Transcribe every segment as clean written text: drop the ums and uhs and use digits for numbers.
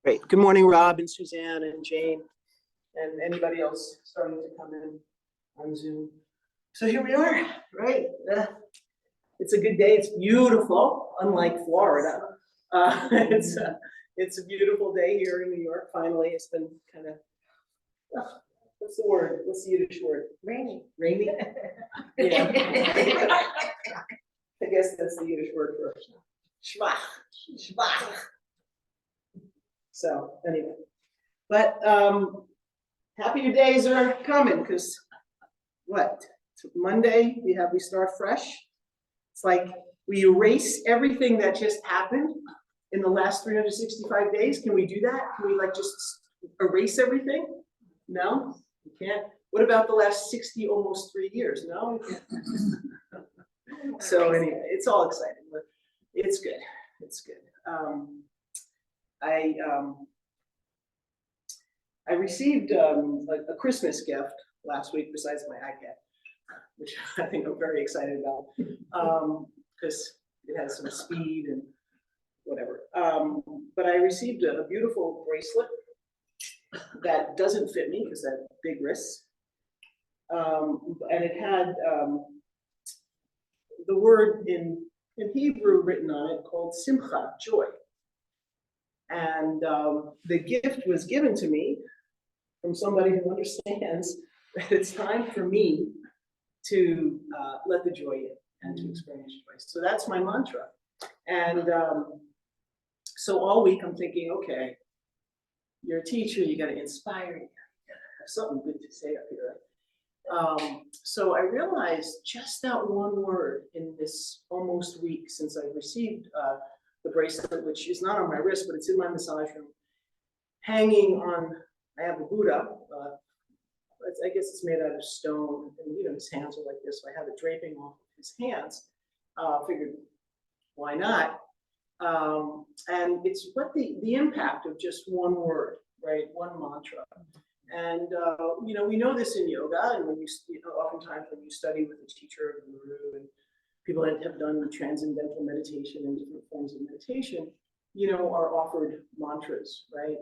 Great. Good morning, Rob and Suzanne and Jane and anybody else starting to come in on Zoom. So here we are, right? It's a good day. It's beautiful, unlike Florida. It's a beautiful day here in New York. Finally, it's been kind of, what's the word? What's the Yiddish word? Rainy. Rainy? Yeah. I guess that's the Yiddish word for schwach. Schwach. So anyway, but happier days are coming because what? Monday we start fresh. It's like we erase everything that just happened in the last 365 days. Can we do that? Can we like just erase everything? No, we can't. What about the last 60, almost 3 years? No, we can't. So anyway, it's all exciting, but it's good. It's good. I received a Christmas gift last week besides my iPad, which I think I'm very excited about because it has some speed and whatever. But I received a beautiful bracelet that doesn't fit me because I have big wrists. And it had the word in Hebrew written on it called simcha, joy. And the gift was given to me from somebody who understands that it's time for me to let the joy in and to experience joy. So that's my mantra. And so all week I'm thinking, okay, you're a teacher, you got to inspire, you got to have something good to say up here. So I realized just that one word in this almost week since I received the bracelet, which is not on my wrist, but it's in my massage room, hanging on. I have a Buddha. I guess it's made out of stone, and his hands are like this, so I have it draping off his hands. Figured, why not? And it's what the impact of just one word, right? One mantra. And we know this in yoga, and when oftentimes when you study with a teacher or guru, and people that have done transcendental meditation and different forms of meditation, are offered mantras, right?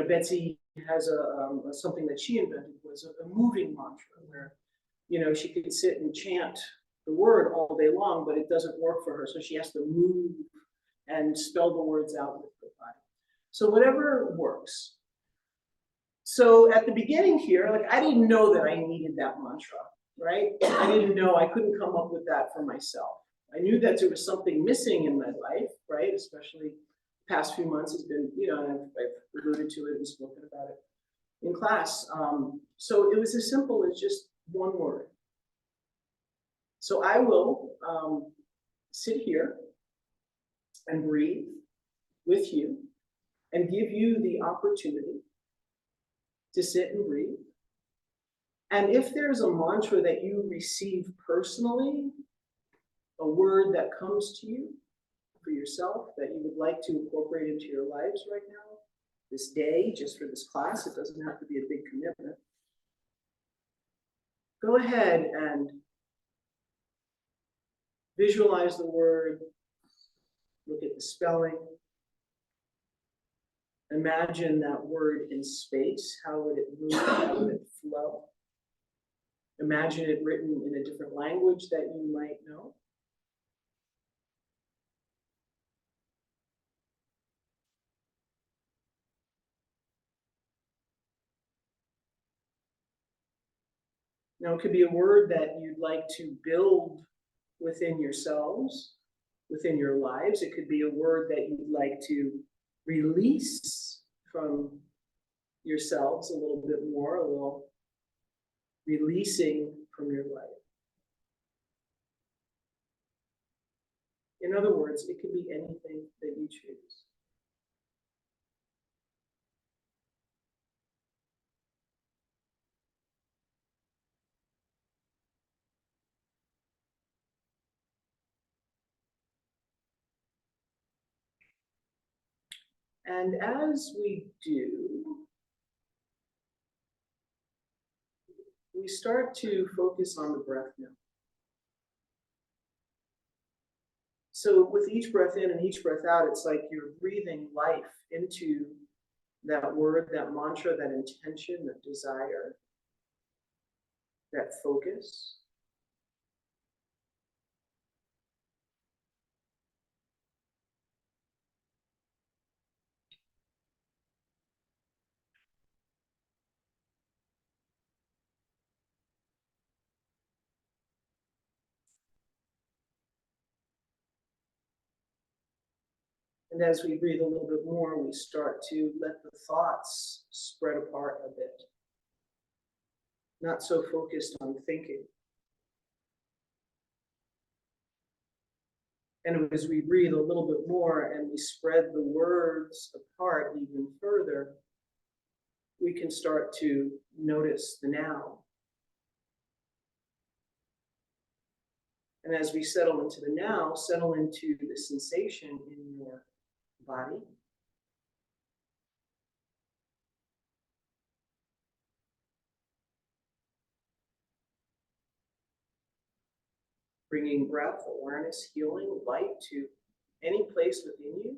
Betsy has something that she invented was a moving mantra where, she could sit and chant the word all day long, but it doesn't work for her, so she has to move and spell the words out with her body. So whatever works. So at the beginning here, I didn't know that I needed that mantra, right? I didn't know, I couldn't come up with that for myself. I knew that there was something missing in my life, right? Especially the past few months has been, and I've alluded to it and spoken about it in class. So it was as simple as just one word. So I will sit here and breathe with you and give you the opportunity to sit and breathe. And if there's a mantra that you receive personally, a word that comes to you for yourself that you would like to incorporate into your lives right now, this day, just for this class, it doesn't have to be a big commitment. Go ahead and visualize the word, look at the spelling. Imagine that word in space. How would it move? How would it flow? Imagine it written in a different language that you might know. Now, it could be a word that you'd like to build within yourselves, within your lives. It could be a word that you'd like to release from yourselves a little bit more, a little releasing from your life. In other words, it could be anything that you choose. And as we do, we start to focus on the breath now. So with each breath in and each breath out, it's like you're breathing life into that word, that mantra, that intention, that desire, that focus. And as we breathe a little bit more, we start to let the thoughts spread apart a bit. Not so focused on thinking. And as we breathe a little bit more and we spread the words apart even further, we can start to notice the now. And as we settle into the now, settle into the sensation in your body. Bringing breath, awareness, healing, light to any place within you.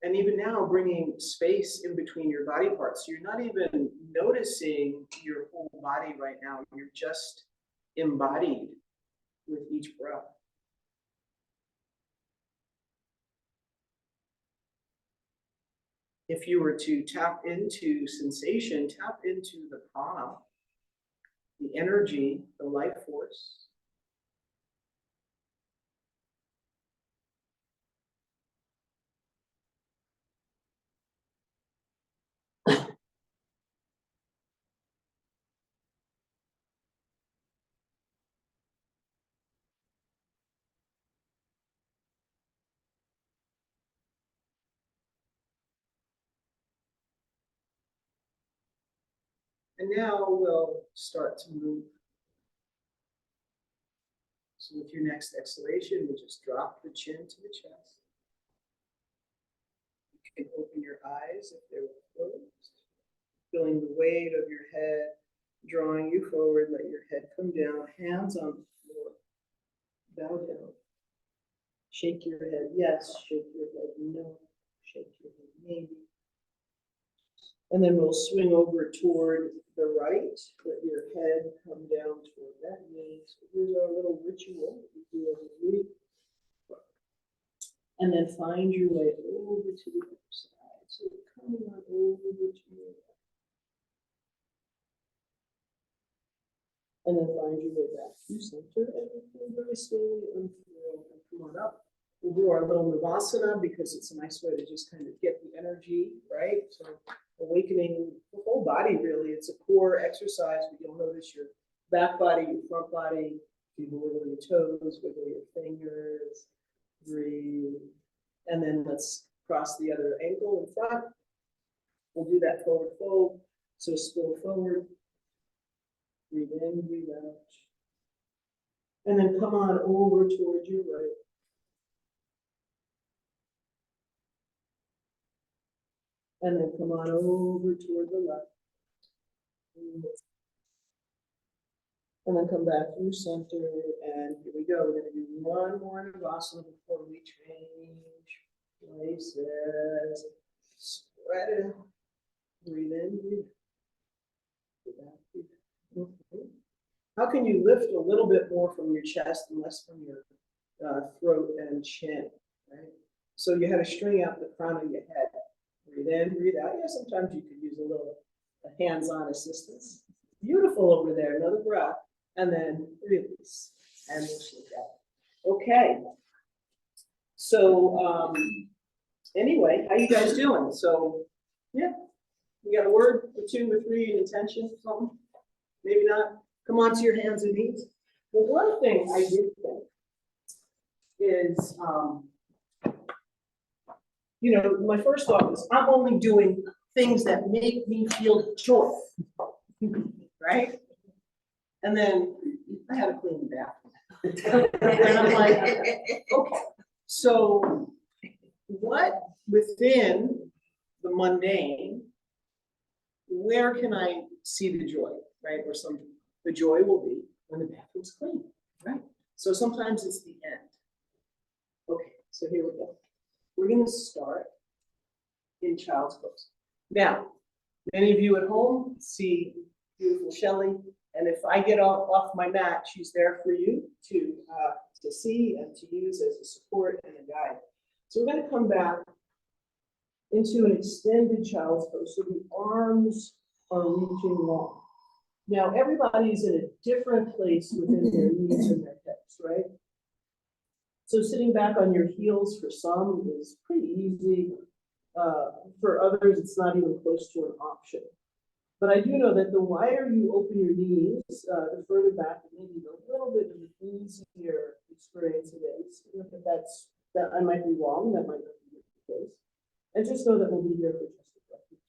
And even now, bringing space in between your body parts. So you're not even noticing your whole body right now. You're just embodied with each breath. If you were to tap into sensation, tap into the prana, the energy, the life force. And now we'll start to move. So with your next exhalation, you just drop the chin to the chest. You can open your eyes if they're closed, feeling the weight of your head drawing you forward. Let your head come down, hands on the floor, bow down. Shake your head, yes. Shake your head, no. Shake your head, maybe. And then we'll swing over toward the right. Let your head come down toward that knee. So here's our little ritual that we do every week. And then find your way over to the other side. So come on over to your right. And then find your way back to center. And very slowly unfurl and come on up. We'll do our little Navasana because it's a nice way to just kind of get the energy, right? So awakening the whole body, really. It's a core exercise, but you'll notice your back body, your front body. You wiggle your toes, wiggle your fingers, breathe. And then let's cross the other ankle in front. We'll do that forward fold. So spill forward. Breathe in, breathe out. And then come on over towards your right. And then come on over toward the left. And then come back through center. And here we go. We're going to do one more Navasana before we change places. Spread it out. Breathe in, breathe out. Okay. How can you lift a little bit more from your chest and less from your throat and chin, right? So you had to string out the crown of your head. Breathe in, breathe out. Yeah, sometimes you could use a little hands-on assistance. Beautiful over there. Another breath, and then release, and we'll shake out. Okay. So anyway, how you guys doing? So yeah, you got a word or two or three, an intention, something? Maybe not. Come on to your hands and knees. Well, one thing I did think is, my first thought was, I'm only doing things that make me feel joy, right? And then I had to clean the bathroom. And I'm like, okay, so what within the mundane, where can I see the joy, right? Or the joy will be when the bathroom's clean, right? So sometimes it's the end. Okay, so here we go. We're gonna start in child's pose. Now, many of you at home see beautiful Shelley, and if I get off my mat, she's there for you to see and to use as a support and a guide. So we're gonna come back into an extended child's pose, so the arms are reaching long. Now, everybody's in a different place within their knees and their hips, right? So sitting back on your heels for some is pretty easy. For others, it's not even close to an option. But I do know that the wider you open your knees, the further back, maybe a little bit of an easier experience it is. That I might be wrong, that might not be the case. And just know that we'll be here for just a second.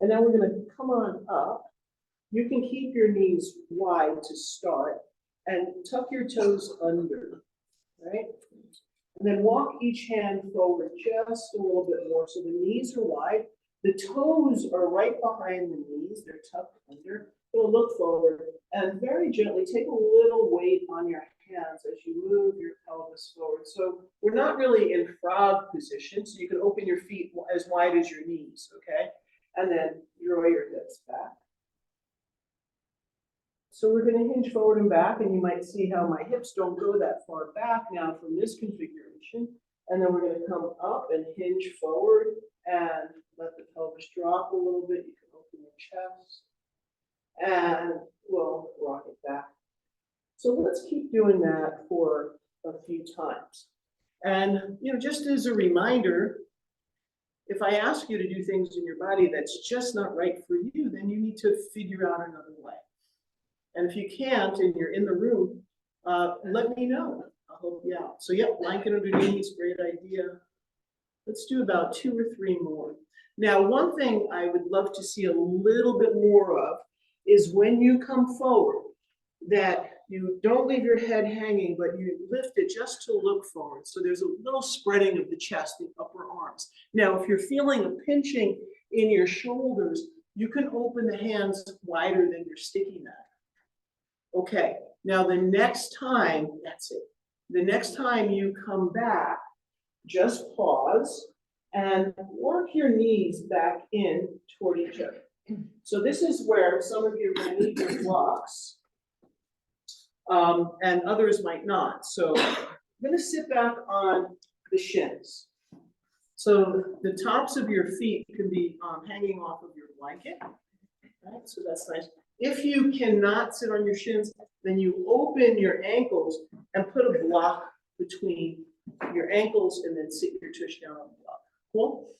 And now we're going to come on up. You can keep your knees wide to start and tuck your toes under, right? And then walk each hand forward just a little bit more. So the knees are wide. The toes are right behind the knees. They're tucked under. You'll look forward and very gently take a little weight on your hands as you move your pelvis forward. So we're not really in frog position, so you can open your feet as wide as your knees, okay? And then draw your hips back. So we're going to hinge forward and back, and you might see how my hips don't go that far back now from this configuration. And then we're going to come up and hinge forward and let the pelvis drop a little bit. You can open your chest and we'll rock it back. So let's keep doing that for a few times. And, just as a reminder, if I ask you to do things in your body that's just not right for you, then you need to figure out another way. And if you can't and you're in the room, let me know. I'll help you out. So yep, blanket underneath, great idea. Let's do about 2 or 3 more. Now, one thing I would love to see a little bit more of is when you come forward, that you don't leave your head hanging, but you lift it just to look forward. So there's a little spreading of the chest, the upper arms. Now, if you're feeling a pinching in your shoulders, you can open the hands wider than your sticky mat. Okay, now the next time, that's it. The next time you come back, just pause and work your knees back in toward each other. So this is where some of you are going to need your blocks, and others might not. So I'm going to sit back on the shins. So the tops of your feet can be hanging off of your blanket. Right? So that's nice. If you cannot sit on your shins, then you open your ankles and put a block between your ankles and then sit your tush down on the block. Cool?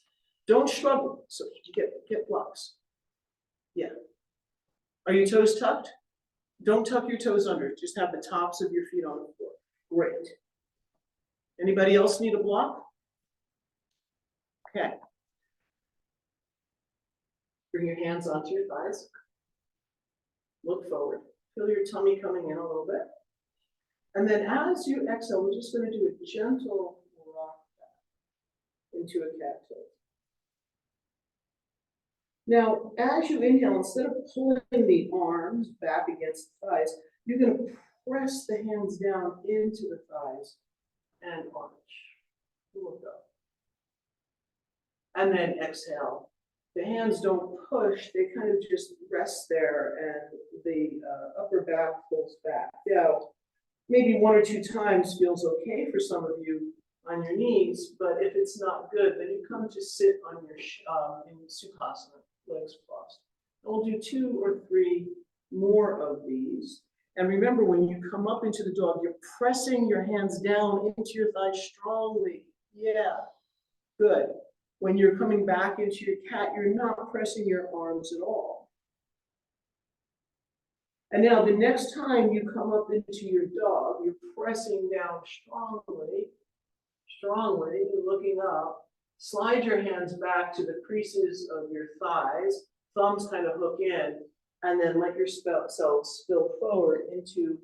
Don't struggle. So get blocks. Yeah. Are your toes tucked? Don't tuck your toes under. Just have the tops of your feet on the floor. Great. Anybody else need a block? Okay. Bring your hands onto your thighs. Look forward. Feel your tummy coming in a little bit. And then as you exhale, we're just going to do a gentle rock back into a cat pose. Now, as you inhale, instead of pulling the arms back against the thighs, you're going to press the hands down into the thighs and arch. Look up. And then exhale. The hands don't push, they kind of just rest there and the upper back pulls back. Now, maybe 1 or 2 times feels okay for some of you on your knees, but if it's not good, then you come to sit on your in Sukhasana, legs crossed. And we'll do 2 or 3 more of these. And remember, when you come up into the dog, you're pressing your hands down into your thighs strongly. Yeah, good. When you're coming back into your cat, you're not pressing your arms at all. And now the next time you come up into your dog, you're pressing down strongly, looking up. Slide your hands back to the creases of your thighs, thumbs kind of hook in, and then let yourself spill forward into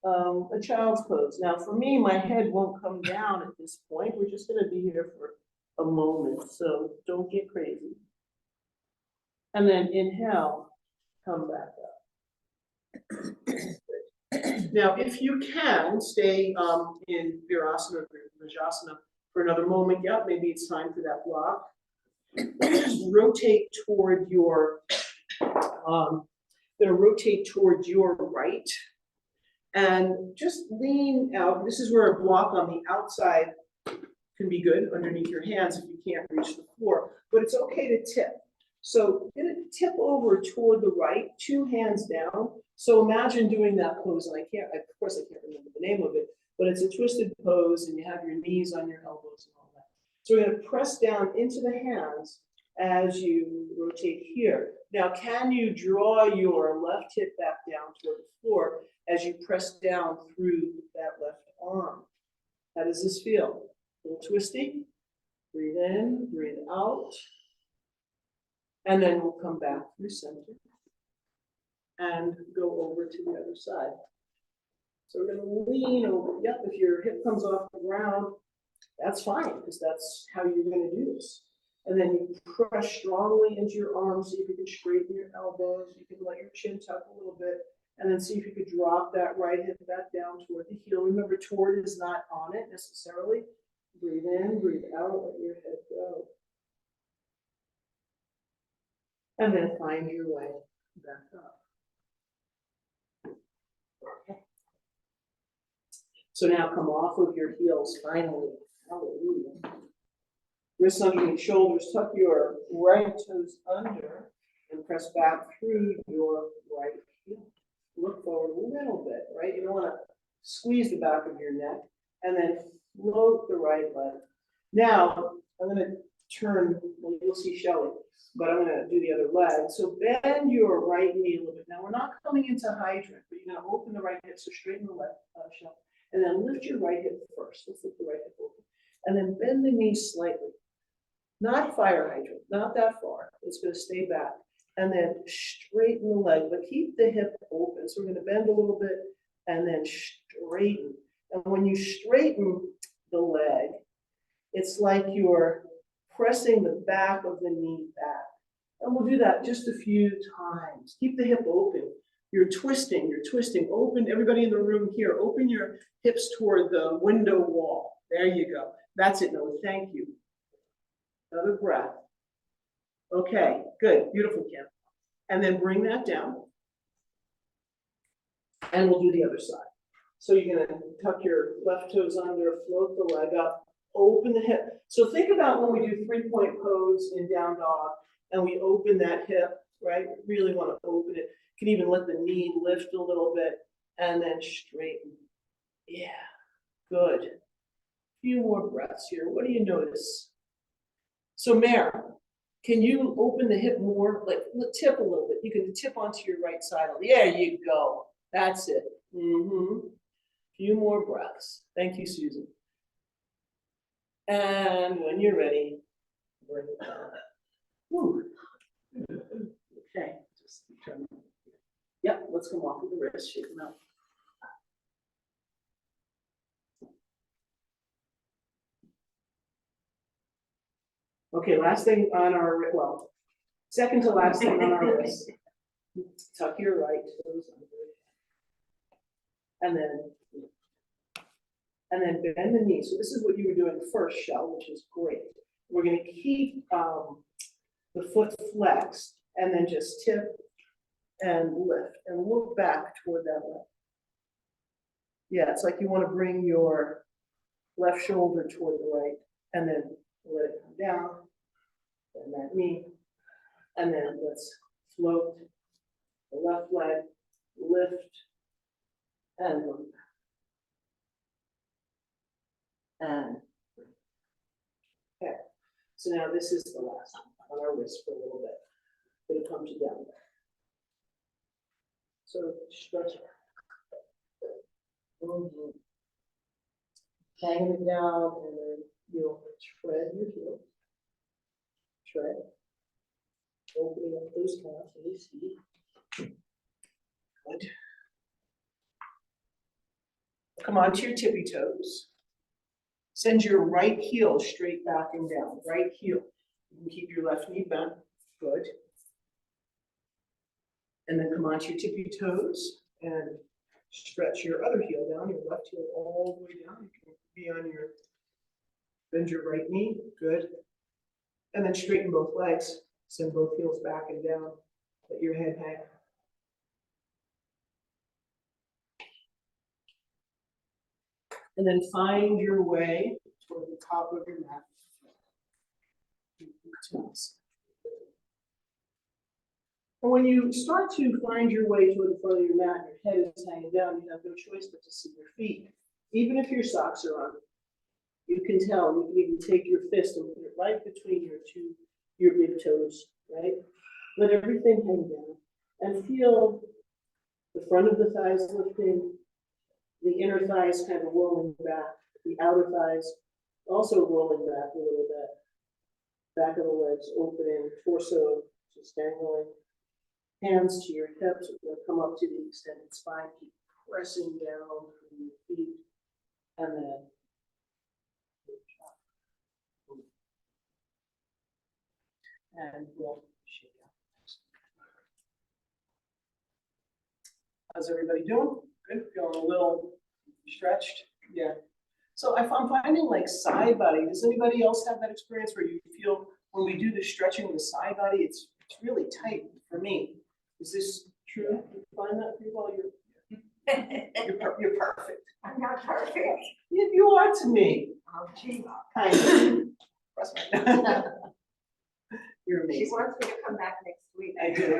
a child's pose. Now for me, my head won't come down at this point. We're just gonna be here for a moment, so don't get crazy. And then inhale, come back up. Now, if you can, stay in Virasana or Vrajasana for another moment. Yep, maybe it's time for that block. Just rotate toward your, rotate towards your right. And just lean out. This is where a block on the outside can be good underneath your hands if you can't reach the floor, but it's okay to tip. So get it tip over toward the right, 2 hands down. So imagine doing that pose, and of course I can't remember the name of it, but it's a twisted pose and you have your knees on your elbows and all that. So we're gonna press down into the hands as you rotate here. Now, can you draw your left hip back down toward the floor as you press down through that left arm? How does this feel? A little twisty? Breathe in, breathe out. And then we'll come back through center and go over to the other side. So we're gonna lean over. Yep, if your hip comes off the ground, that's fine, because that's how you're gonna do this. And then you press strongly into your arms, see if you can straighten your elbows. You can let your chin tuck a little bit, and then see if you could drop that right hip back down toward the heel. Remember, toward is not on it necessarily. Breathe in, breathe out, let your head go. And then find your way back up. Okay. So now come off of your heels finally. Hallelujah. Wrists underneath shoulders, tuck your right toes under and press back through your right heel. Look forward a little bit, right? You don't want to squeeze the back of your neck, and then float the right leg. Now, I'm going to turn, well, you'll see Shelly, but I'm going to do the other leg. So bend your right knee a little bit. Now, we're not coming into hydrant, but you're going to open the right hip, so straighten the left, Shelly. And then lift your right hip first. Let's lift the right hip open. And then bend the knee slightly. Not fire hydrant, not that far. It's going to stay back. And then straighten the leg, but keep the hip open. So we're going to bend a little bit and then straighten. And when you straighten the leg, it's like you're pressing the back of the knee back. And we'll do that just a few times. Keep the hip open. You're twisting, open, everybody in the room here, open your hips toward the window wall. There you go. That's it, Noah, thank you. Another breath. Okay, good, beautiful, Kim. And then bring that down. And we'll do the other side. So you're gonna tuck your left toes under, float the leg up, open the hip. So think about when we do 3-point pose in down dog, and we open that hip, right? Really wanna open it. You can even let the knee lift a little bit, and then straighten. Yeah, good. A few more breaths here. What do you notice? So Mare, can you open the hip more? Like tip a little bit. You can tip onto your right side. There you go. That's it. Few more breaths. Thank you, Susan. And when you're ready, bring it down. Woo. Okay. Just turn. Yep. Let's come off with the wrist. Shake them out. Okay, last thing on our, well, second to last thing on our wrist. Tuck your right toes under. And then bend the knee. So this is what you were doing first, Shell, which is great. We're going to keep the foot flexed and then just tip and lift and look back toward that left. Yeah, it's like you want to bring your left shoulder toward the right and then let it come down, bend that knee, and then let's float the left leg, lift, and look back. And okay, so now this is the last one on our wrist for a little bit. It'll come to down there. So stretch it. Hanging it down, and then you'll tread your heel. Tread. Opening up those calves, and you see. Good. Come onto your tippy toes. Send your right heel straight back and down, right heel. You can keep your left knee bent, good. And then come onto your tippy toes and stretch your other heel down, your left heel all the way down. You can be on your, bend your right knee, good. And then straighten both legs, send both heels back and down, let your head hang. And then find your way toward the top of your mat. And when you start to find your way toward the front of your mat, your head is hanging down, you have no choice but to see your feet. Even if your socks are on, you can tell, you can even take your fist and put it right between your big toes, right? Let everything hang down and feel the front of the thighs lifting, the inner thighs kind of rolling back, the outer thighs also rolling back a little bit. Back of the legs opening, torso just dangling. Hands to your hips, we're going to come up to the extended spine, keep pressing down through your feet, and then we'll shake out. How's everybody doing? Good, feeling a little stretched? Yeah. So I'm finding like side body. Does anybody else have that experience where you feel when we do the stretching of the side body, it's really tight for me? Is this true? You find that for you while you're perfect. I'm not perfect. You are to me. Oh, gee. Kind of. You're amazing. She wants me to come back next week. I do.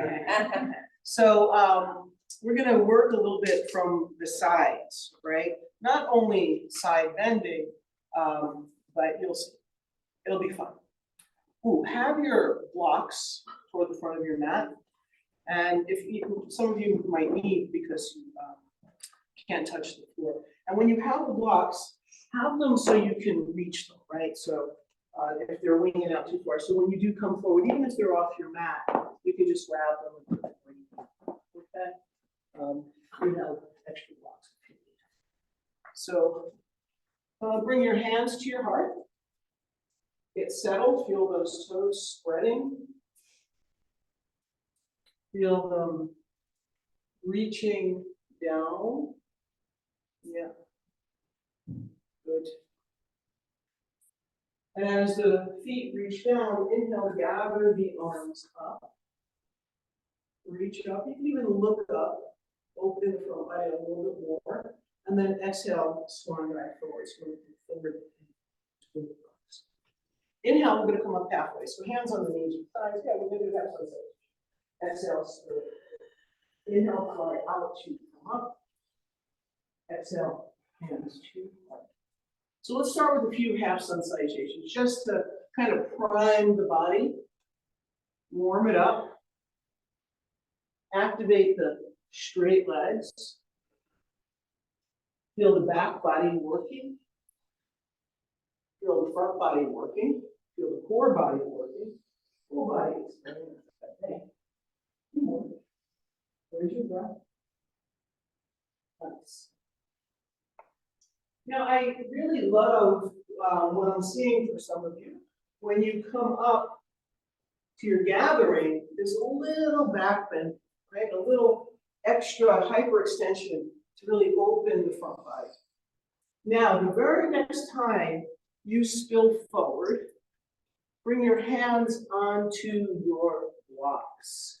So we're going to work a little bit from the sides, right? Not only side bending, but you'll see. It'll be fun. Ooh, have your blocks toward the front of your mat. And if you, some of you might need because you can't touch the floor. And when you have the blocks, have them so you can reach them, right? So if they're winging out too far. So when you do come forward, even if they're off your mat, you can just grab them and put them where you want. Okay? You have extra blocks. So bring your hands to your heart. Get settled, feel those toes spreading. Feel them reaching down. Yeah. Good. And as the feet reach down, inhale, gather the arms up. Reach up. You can even look up. Open the front body a little bit more. And then exhale, swan back forwards. Forward. Inhale, we're going to come up halfway. So hands on the knees and thighs. Yeah, we're going to do that sensation. Exhale, spirit. Inhale, fly out to come up. Exhale, hands to heart. So let's start with a few half sun salutations, just to kind of prime the body, warm it up, activate the straight legs, feel the back body working, feel the front body working, feel the core body working, full body experience. Where's your breath? Nice. Now, I really love what I'm seeing for some of you. When you come up to your gathering, there's a little back bend, right? A little extra hyperextension to really open the front body. Now, the very next time you spill forward, bring your hands onto your blocks.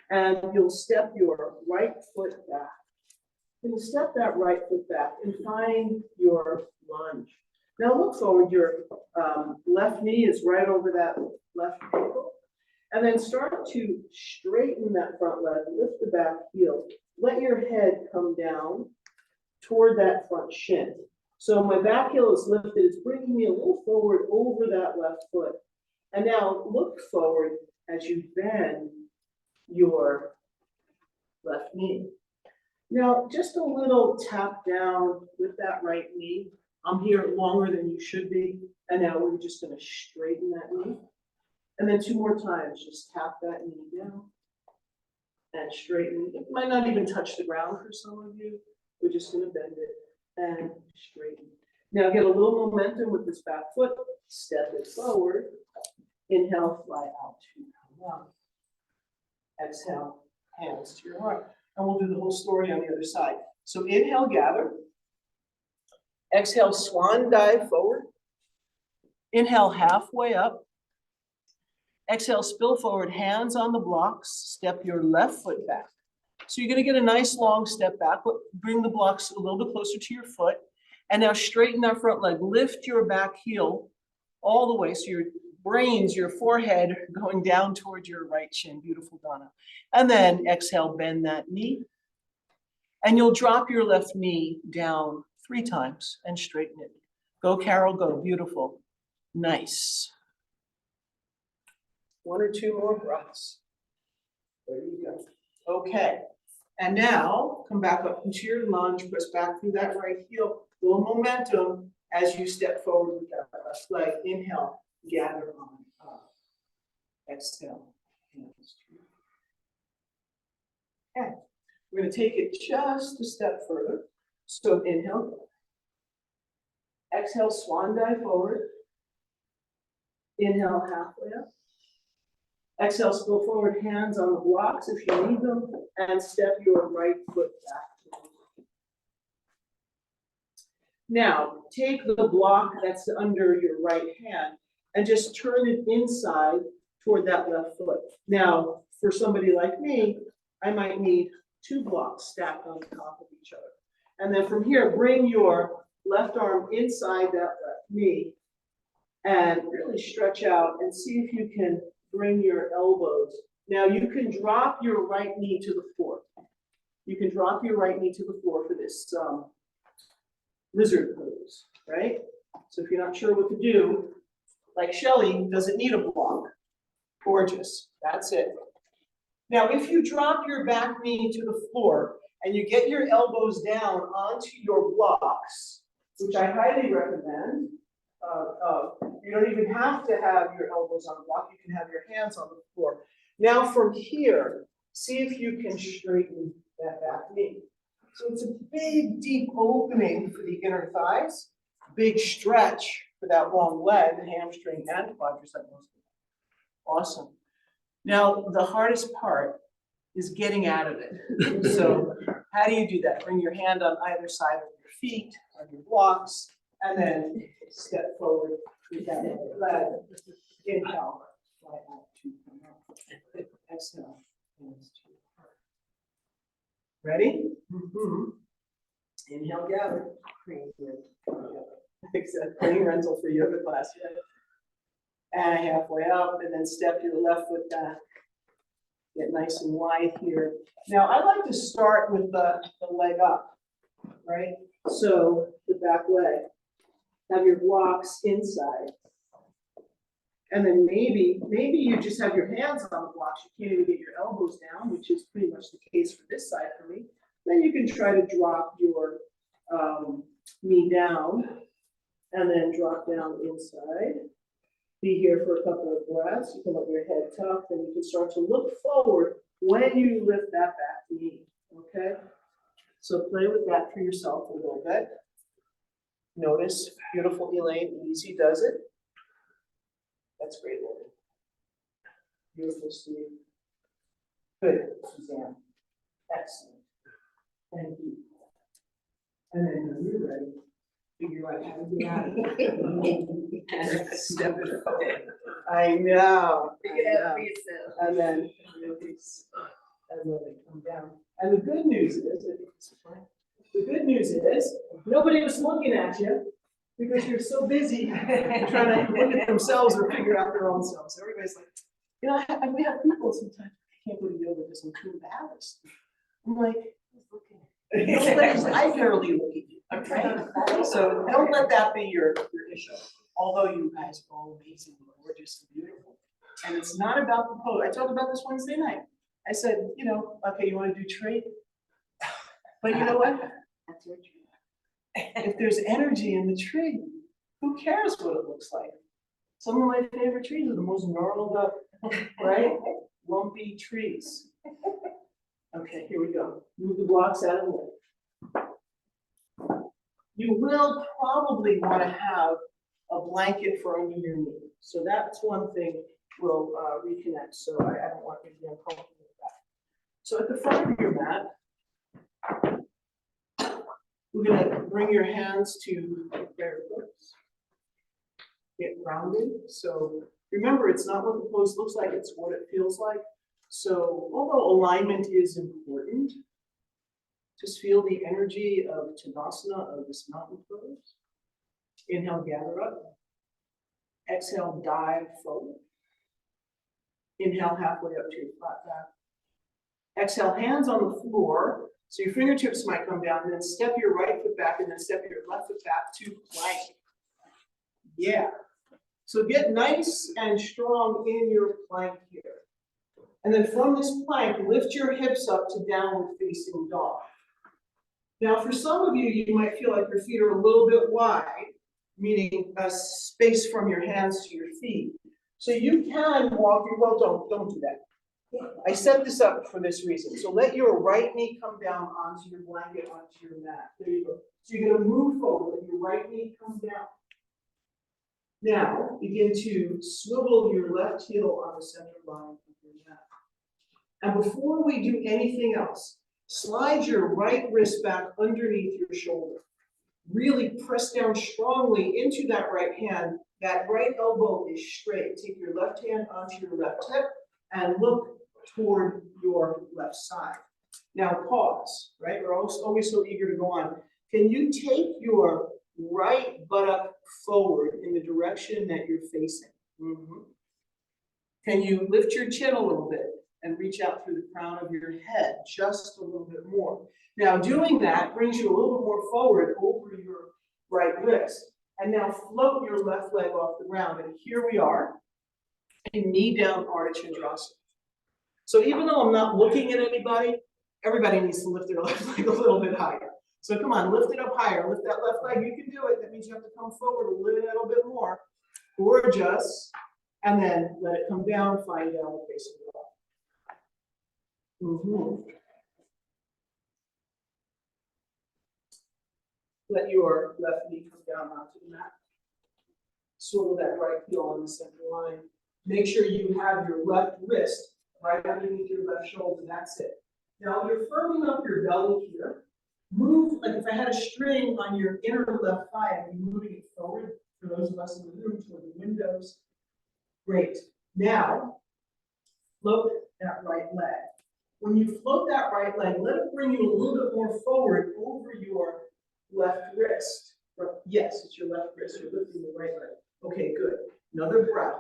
And you'll step your right foot back. You step that right foot back and find your lunge. Now look forward, your left knee is right over that left ankle. And then start to straighten that front leg, lift the back heel. Let your head come down toward that front shin. So my back heel is lifted, it's bringing me a little forward over that left foot. And now look forward as you bend your left knee. Now, just a little tap down with that right knee. I'm here longer than you should be. And now we're just going to straighten that knee. And then 2 more times, just tap that knee down and straighten. It might not even touch the ground for some of you. We're just going to bend it and straighten. Now get a little momentum with this back foot, step it forward. Inhale, fly out to come up. Exhale, hands to your heart. And we'll do the whole story on the other side. So inhale, gather. Exhale, swan dive forward. Inhale, halfway up. Exhale, spill forward, hands on the blocks. Step your left foot back. So you're going to get a nice long step back, but bring the blocks a little bit closer to your foot. And now straighten that front leg. Lift your back heel all the way so your brains, your forehead going down towards your right shin. Beautiful, Donna. And then exhale, bend that knee. And you'll drop your left knee down 3 times and straighten it. Go, Carol, go. Beautiful. Nice. 1 or 2 more breaths. There you go. Okay. And now come back up into your lunge. Press back through that right heel. Little momentum as you step forward with that left leg. Inhale, gather on up. Exhale. Okay. We're going to take it just a step further. So inhale. Exhale, swan dive forward. Inhale, halfway up. Exhale, spill forward, hands on the blocks if you need them, and step your right foot back. Now, take the block that's under your right hand and just turn it inside toward that left foot. Now, for somebody like me, I might need 2 blocks stacked on top of each other. And then from here, bring your left arm inside that left knee and really stretch out and see if you can bring your elbows. Now you can drop your right knee to the floor. You can drop your right knee to the floor for this lizard pose, right? So if you're not sure what to do, like Shelly doesn't need a block. Gorgeous, that's it. Now if you drop your back knee to the floor and you get your elbows down onto your blocks, which I highly recommend, you don't even have to have your elbows on the block. You can have your hands on the floor. Now from here, see if you can straighten that back knee. So it's a big, deep opening for the inner thighs, big stretch for that long leg, hamstring and quadricep. Awesome. Now the hardest part is getting out of it. So how do you do that? Bring your hand on either side of your feet, on your blocks, and then step forward with that other leg. Inhale, fly out to come up. Exhale, hands to your heart. Ready? Inhale, gather. Except crane rental for yoga class. And halfway up, and then step your left foot back. Get nice and wide here. Now, I like to start with the leg up, right? So the back leg. Have your blocks inside. And then maybe you just have your hands on the blocks. You can't even get your elbows down, which is pretty much the case for this side for me. Then you can try to drop your knee down and then drop down inside. Be here for a couple of breaths. You can let your head tuck, and you can start to look forward when you lift that back knee, okay? So play with that for yourself a little bit. Notice, beautiful Elaine, easy does it. That's great, Lily. Beautiful, Steve. Good, Suzanne. Excellent. Thank you. And then when you're ready, figure out how to get out of it. And step it forward. I know. And then release. And let it come down. And the good news is, nobody was looking at you because you're so busy trying to look at themselves or figure out their own selves. Everybody's like, you know, we have people sometimes, I can't go to yoga because I'm too embarrassed. I'm like, I barely look at you. Okay? So don't let that be your issue. Although you guys are all amazing, gorgeous, and beautiful. And it's not about the pose. I talked about this Wednesday night. I said, you know, okay, you want to do tree? But you know what? That's your tree. If there's energy in the tree, who cares what it looks like? Some of my favorite trees are the most gnarled up, right? Lumpy trees. Okay, here we go. Move the blocks out of the way. you will probably want to have a blanket for under your knee. So that's one thing we'll reconnect. So I don't want you to be uncomfortable with that. So at the front of your mat, we're going to bring your hands to their hips. Get grounded. So remember, it's not what the pose looks like, it's what it feels like. So although alignment is important, just feel the energy of Tadasana, of this mountain pose. Inhale, gather up. Exhale, dive forward. Inhale, halfway up to your flat back. Exhale, hands on the floor. So your fingertips might come down, and then step your right foot back, and then step your left foot back to plank. Yeah. So get nice and strong in your plank here. And then from this plank, lift your hips up to downward facing dog. Now, for some of you, you might feel like your feet are a little bit wide, meaning a space from your hands to your feet. So you can walk your, well, don't do that. I set this up for this reason. So let your right knee come down onto your blanket, onto your mat. There you go. So you're gonna move forward, let your right knee come down. Now, begin to swivel your left heel on the center line of your mat. And before we do anything else, slide your right wrist back underneath your shoulder. Really press down strongly into that right hand. That right elbow is straight. Take your left hand onto your left hip and look toward your left side. Now pause, right? We're always so eager to go on. Can you take your right buttock forward in the direction that you're facing? Can you lift your chin a little bit and reach out through the crown of your head just a little bit more? Now doing that brings you a little bit more forward over your right wrist. And now float your left leg off the ground. And here we are in knee down Ardha Chandrasana. So even though I'm not looking at anybody, everybody needs to lift their left leg a little bit higher. So come on, lift it up higher. Lift that left leg. You can do it. That means you have to come forward a little bit more. Gorgeous. And then let it come down, find down the face of the wall. Let your left knee come down onto the mat. Swivel that right heel on the center line. Make sure you have your left wrist right underneath your left shoulder. That's it. Now you're firming up your belly here. Move, like if I had a string on your inner left thigh, I'd be moving it forward for those of us in the room toward the windows. Great. Now, float that right leg. When you float that right leg, let it bring you a little bit more forward over your left wrist. Yes, it's your left wrist. You're lifting the right leg. Okay, good. Another breath.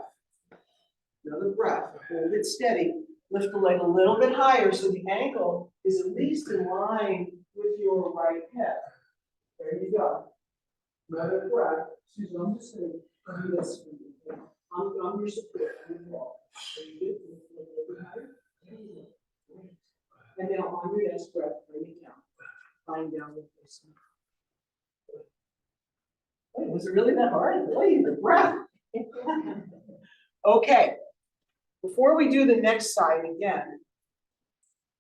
Another breath. Hold it steady. Lift the leg a little bit higher so the ankle is at least in line with your right hip. There you go. Another breath. Susan, I'm just going to do this for you. I'm your support. I'm your wall. Are you good? Lift the leg a little bit higher. And now on your next breath, bring it down. Find down the face. Wait, was it really that hard? Wait, the breath. Okay. Before we do the next side again,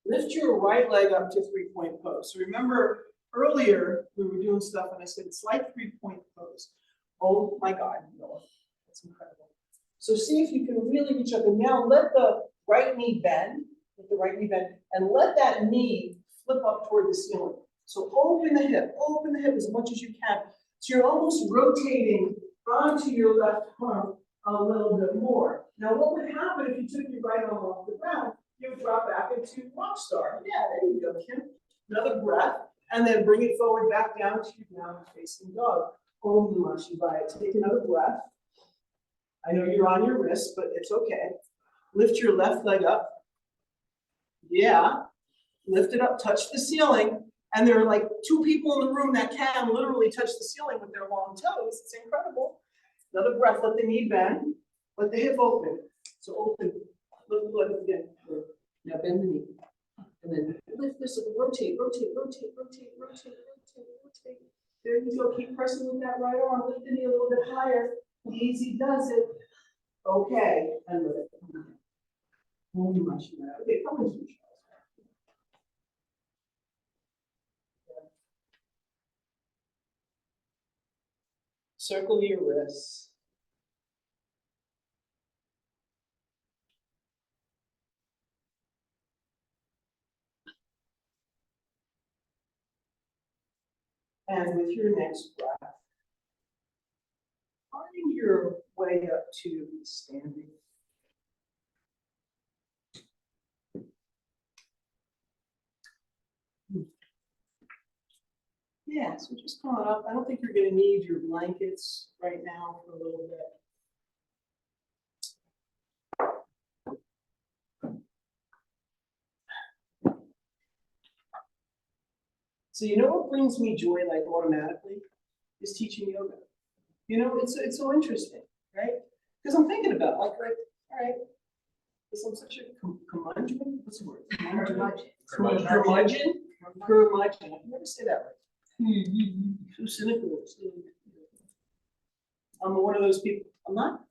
lift your right leg up to three-point pose. So remember earlier we were doing stuff and I said it's like three-point pose. Oh my God, Noah, that's incredible. So see if you can really reach up and now let the right knee bend, and let that knee flip up toward the ceiling. So open the hip as much as you can. So you're almost rotating onto your left arm a little bit more. Now, what would happen if you took your right arm off the ground? You would drop back into rock star. Yeah, there you go, Kim. Another breath, and then bring it forward back down to your downward facing dog. Om Namah Shivaya. Take another breath. I know you're on your wrist, but it's okay. Lift your left leg up. Yeah. Lift it up, touch the ceiling. And there are like two people in the room that can literally touch the ceiling with their long toes. It's incredible. Another breath, let the knee bend, let the hip open. So open, lift the leg again. Now bend the knee. And then lift this and rotate. There you go, keep pressing with that right arm, lift the knee a little bit higher. Easy does it. Okay, and let it come down. Okay, come into the Circle your wrists. And with your next breath, find your way up to standing. Yeah, so just come on up. I don't think you're going to need your blankets right now for a little bit. So you know what brings me joy like automatically is teaching yoga. You know, it's so interesting, right? Because I'm thinking about like, right, all right, because I'm such a curmudgeon. What's the word? Curmudgeon. Curmudgeon. I can never say that right. So cynical. I'm one of those people. I'm not.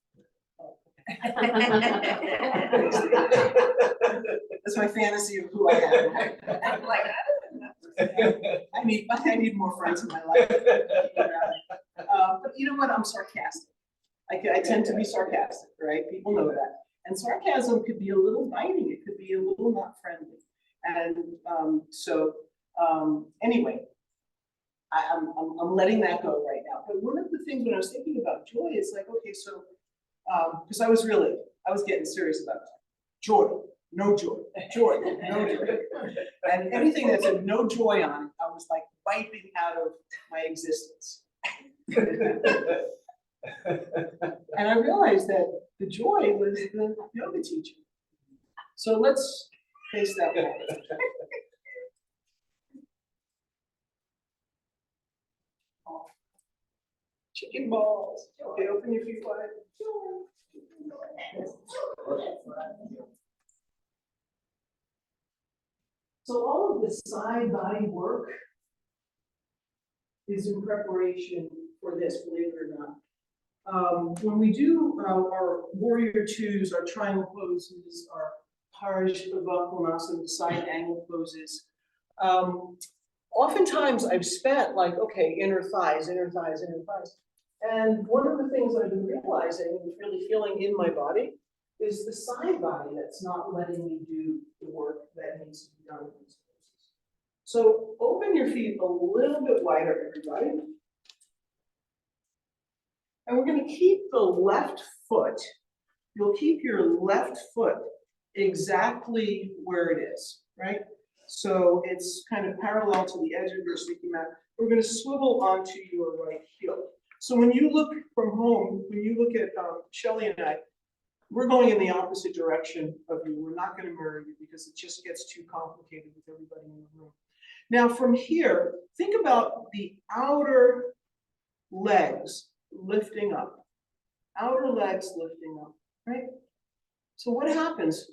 That's my fantasy of who I am. I'm like, I need more friends in my life. But you know what? I'm sarcastic. I tend to be sarcastic, right? People know that. And sarcasm could be a little biting. It could be a little not friendly. And anyway, I'm letting that go right now. But one of the things when I was thinking about joy is like, okay, so because I was getting serious about joy, no joy, joy, no joy. And anything that said no joy on it, I was like wiping out of my existence. And I realized that the joy was the yoga teacher. So let's face that wall. Chicken balls. Okay, open your feet wide. So all of the side body work is in preparation for this, believe it or not. When we do our warrior twos, our triangle poses, our Parsvakonasana, side angle poses, oftentimes I've spent like, okay, inner thighs, inner thighs, inner thighs. And one of the things I've been realizing and really feeling in my body is the side body that's not letting me do the work that needs to be done in these poses. So open your feet a little bit wider, everybody. And we're going to keep the left foot, you'll keep your left foot exactly where it is, right? So it's kind of parallel to the edge of your sticky mat. We're going to swivel onto your right heel. So when you look from home, when you look at Shelley and I, we're going in the opposite direction of you. We're not going to mirror you because it just gets too complicated with everybody in the room. Now from here, think about the outer legs lifting up. Outer legs lifting up, right? So what happens?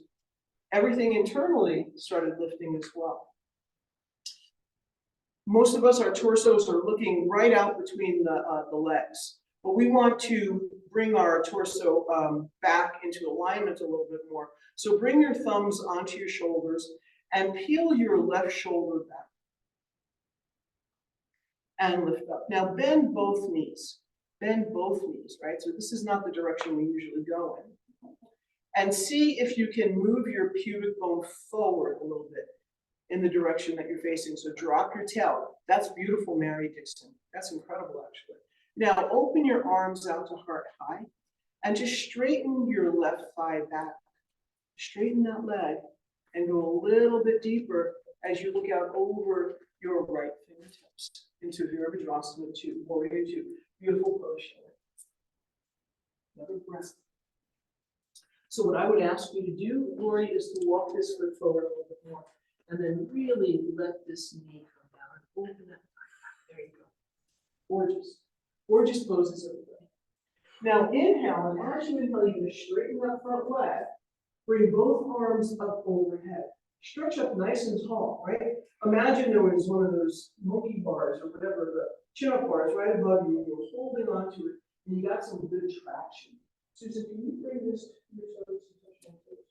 Everything internally started lifting as well. Most of us, our torsos are looking right out between the legs, but we want to bring our torso back into alignment a little bit more. So bring your thumbs onto your shoulders and peel your left shoulder back. And lift up. Now bend both knees. Bend both knees, right? So this is not the direction we usually go in. And see if you can move your pubic bone forward a little bit in the direction that you're facing. So drop your tail. That's beautiful, Mary Dixon. That's incredible, actually. Now open your arms out to heart high and just straighten your left thigh back. Straighten that leg and go a little bit deeper as you look out over your right fingertips into Virabhadrasana 2, Warrior 2. Beautiful pose. Another breath. So what I would ask you to do, Lori, is to walk this foot forward a little bit more, and then really let this knee come down and open that thigh. There you go. Gorgeous. Gorgeous poses, everybody. Now inhale, and as you inhale, you're going to straighten that front leg. Bring both arms up overhead. Stretch up nice and tall, right? Imagine there was one of those monkey bars or whatever, the chin-up bars right above you, and you're holding onto it, and you got some good traction. Susan, can you bring this to your toes and touch my toes?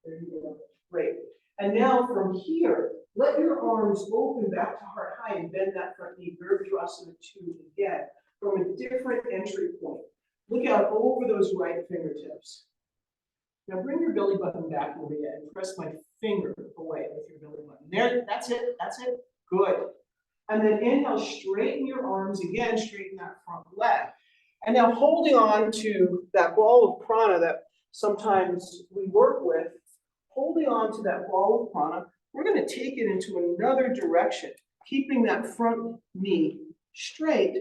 There you go. Great. And now from here, let your arms open back to heart high and bend that front knee. Virabhadrasana 2 again. from a different entry point. Look out over those right fingertips. Now bring your belly button back over the edge and press my finger away with your belly button. There, that's it, good. And then inhale, straighten your arms again, straighten that front leg. And now holding on to that ball of prana that sometimes we work with, holding on to that ball of prana, we're going to take it into another direction, keeping that front knee straight.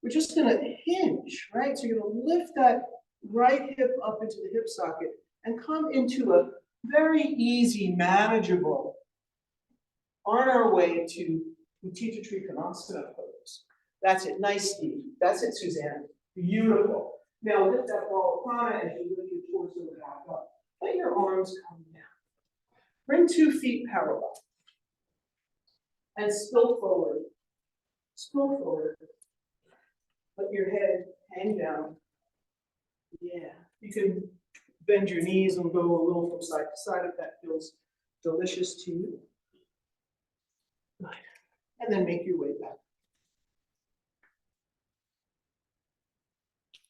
We're just going to hinge, right? So you're going to lift that right hip up into the hip socket and come into a very easy, manageable, on our way to Utthita Trikonasana pose. That's it. Nice, Steve. That's it, Suzanne. Beautiful. Now lift that ball of prana as you lift your torso back up. Let your arms come down. Bring 2 feet parallel. And spill forward. Spill forward. Let your head hang down. Yeah. You can bend your knees and go a little from side to side if that feels delicious to you. Good. And then make your way back.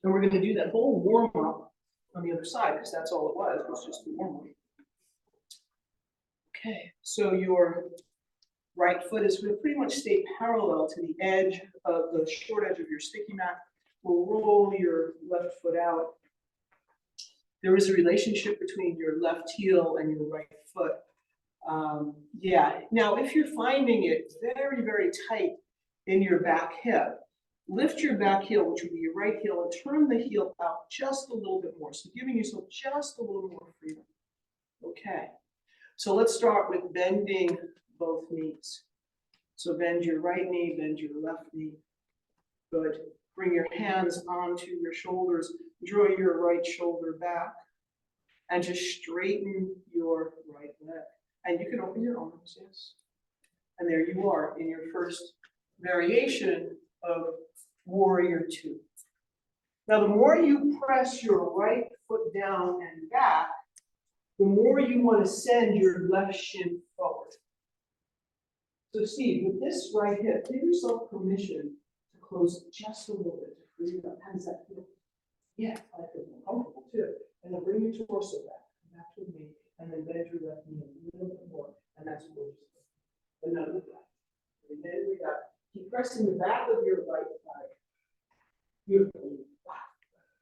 And we're going to do that whole warm-up on the other side, because that's all it was just the warm-up. Okay, so your right foot is going to pretty much stay parallel to the edge of the short edge of your sticky mat. We'll roll your left foot out. There is a relationship between your left heel and your right foot. Yeah, now if you're finding it very, very tight in your back hip, lift your back heel, which would be your right heel, and turn the heel out just a little bit more. So giving yourself just a little more freedom. Okay, so let's start with bending both knees. So bend your right knee, bend your left knee. Good. Bring your hands onto your shoulders. Draw your right shoulder back. And just straighten your right leg. And you can open your arms, yes. And there you are in your first variation of Warrior 2. Now, the more you press your right foot down and back, the more you want to send your left shin forward. So Steve, with this right hip, give yourself permission to close just a little bit to free it up. How does that feel? Yeah, I feel more comfortable too. And then bring your torso back to me, and then bend your left knee a little bit more, and that's gorgeous. Another breath. And then we got, keep pressing the back of your right thigh. Beautiful.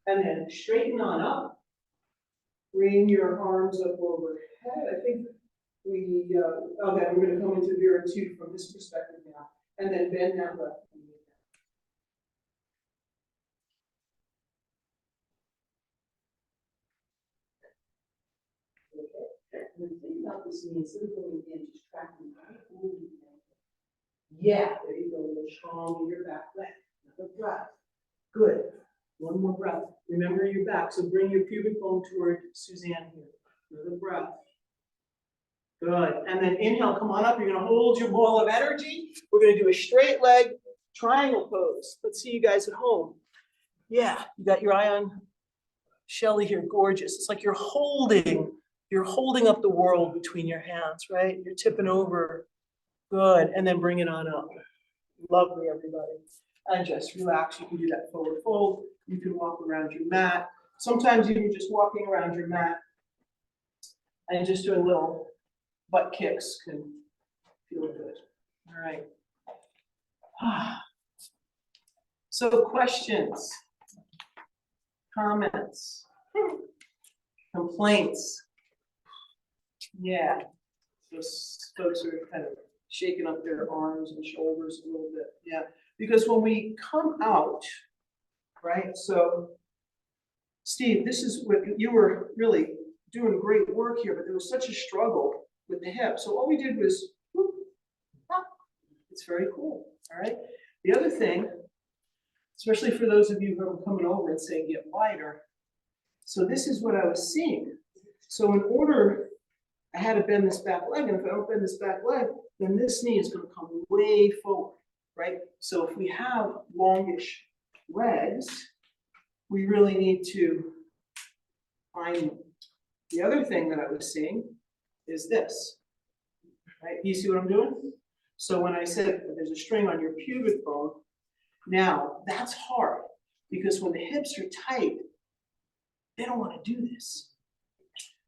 And then straighten on up. Bring your arms up overhead. I think we, okay, we're going to come into Vera 2 from this perspective now. And then bend that left knee. Okay. And the thing about this knee, instead of going in, just tracking right over the ankle. Yeah, there you go. A little strong in your back leg. Another breath. Good. One more breath. Remember your back. So bring your pubic bone toward Suzanne here. Another breath. Good. And then inhale, come on up. You're going to hold your ball of energy. We're going to do a straight leg triangle pose. Let's see you guys at home. Yeah, you got your eye on Shelly here. Gorgeous. It's like you're holding up the world between your hands, right? You're tipping over. Good. And then bring it on up. Lovely, everybody. And just relax. You can do that forward fold. You can walk around your mat. Sometimes even just walking around your mat and just doing little butt kicks can feel good. All right. So questions, comments, complaints. Yeah, those folks are kind of shaking up their arms and shoulders a little bit. Yeah, because when we come out, right? So, Steve, this is what you were really doing great work here, but there was such a struggle with the hip. So all we did was, whoop, pop. It's very cool. All right. The other thing, especially for those of you who are coming over and saying get wider. So this is what I was seeing. So in order, I had to bend this back leg, and if I don't bend this back leg, then this knee is going to come way forward, right? So if we have longish legs, we really need to find them. The other thing that I was seeing is this, right? You see what I'm doing? So when I said that there's a string on your pubic bone, now that's hard. because when the hips are tight, they don't want to do this.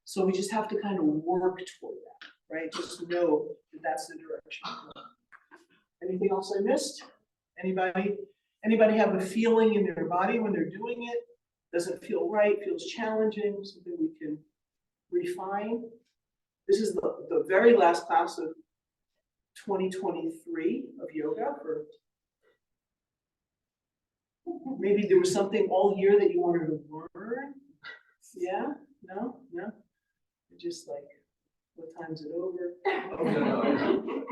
So we just have to kind of work toward that, right? Just know that that's the direction. Anything else I missed? Anybody have a feeling in their body when they're doing it? Doesn't feel right, feels challenging, something we can refine? This is the very last class of 2023 of yoga. For maybe there was something all year that you wanted to learn. Yeah? No? Just like, what time's it over? Oh, no,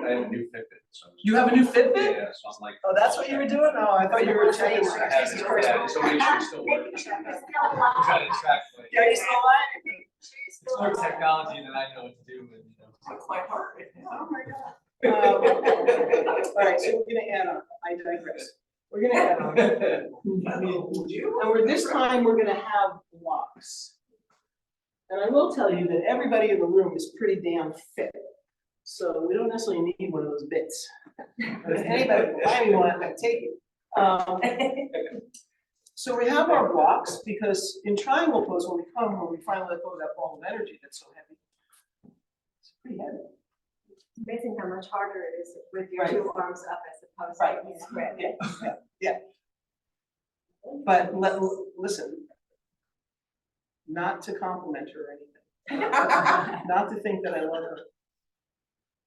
I have a new Fitbit. So You have a new Fitbit? yeah, so I'm like. Oh, that's what you were doing? Oh, I thought you were checking. I have it, yeah, so make sure it's still working. I'm trying to track. Like, Yeah, you still alive? it's more technology than I know what to do with. That's my heart rate. Oh my God. All right, so we're gonna add on. I digress. We're gonna add on. And this time we're gonna have blocks. And I will tell you that everybody in the room is pretty damn fit. So we don't necessarily need one of those bits. But if anybody will buy me one, I take it. So we have our blocks because in triangle pose, when we finally let go of that ball of energy that's so heavy, it's pretty heavy. It's amazing how much harder it is with your Right. two arms up as opposed Right. to spread. Yeah. But listen, not to compliment her or anything, not to think that I love her.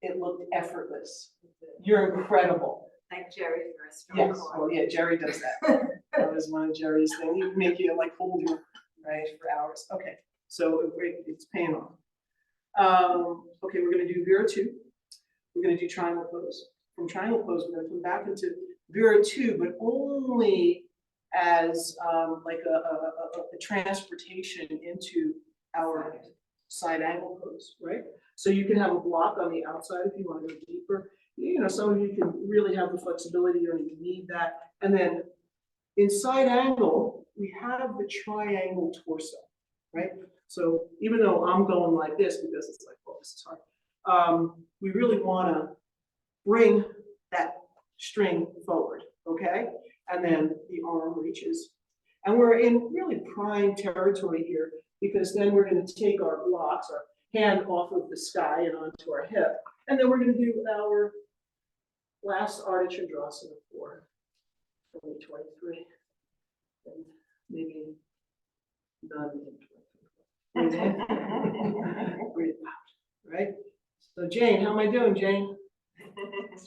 It looked effortless. You're incredible. Thank Jerry for a strong Yes, core. well, yeah, Jerry does that. That was one of Jerry's things. He make you like hold you, right, for hours. Okay, so it's paying off. Okay, we're gonna do Vera 2. We're gonna do triangle pose. From triangle pose, we're gonna come back into Vera 2, but only as like a transportation into our side angle pose, right? So you can have a block on the outside if you want to go deeper. You know, some of you can really have the flexibility, you don't even need that. And then in side angle, we have the triangle torso, right? So even though I'm going like this because it's like, well, this is hard, we really want to bring that string forward, okay? And then the arm reaches. And we're in really prime territory here because then we're going to take our blocks, our hand off of the sky and onto our hip. And then we're going to do our last Ardha Chandrasana for 2023. And maybe none in 2024. Breathe out, right? So Jane, how am I doing, Jane?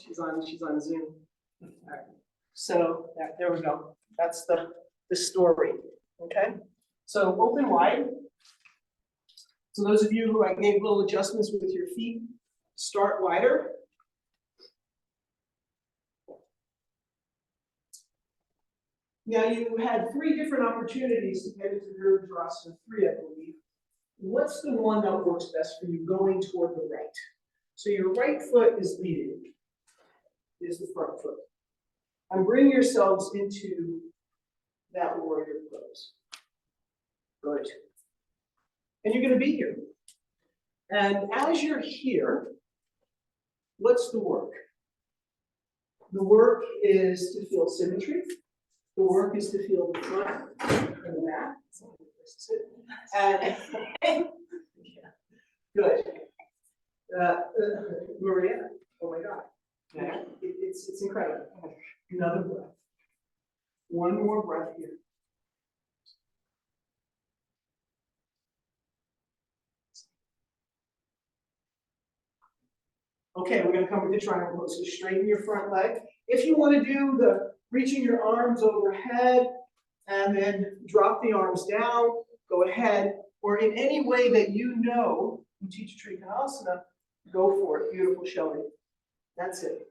She's on Zoom. All right. So there we go. That's the story. Okay. So open wide. So those of you who I gave little adjustments with your feet, start wider. Now you had 3 different opportunities to get into Virabhadrasana 3, I believe. What's the one that works best for you going toward the right? So your right foot is leading, is the front foot. And bring yourselves into that warrior pose. Good. And you're going to be here. And as you're here, what's the work? The work is to feel symmetry. The work is to feel the front and the back. And yeah, good. Maria, oh my God. Yeah, it's incredible. Another breath. One more breath here. Okay, we're going to come with the triangle pose. So straighten your front leg. If you want to do the reaching your arms overhead and then drop the arms down, go ahead. Or in any way that you know, you teach Trikonasana, go for it. Beautiful, Shelley. That's it.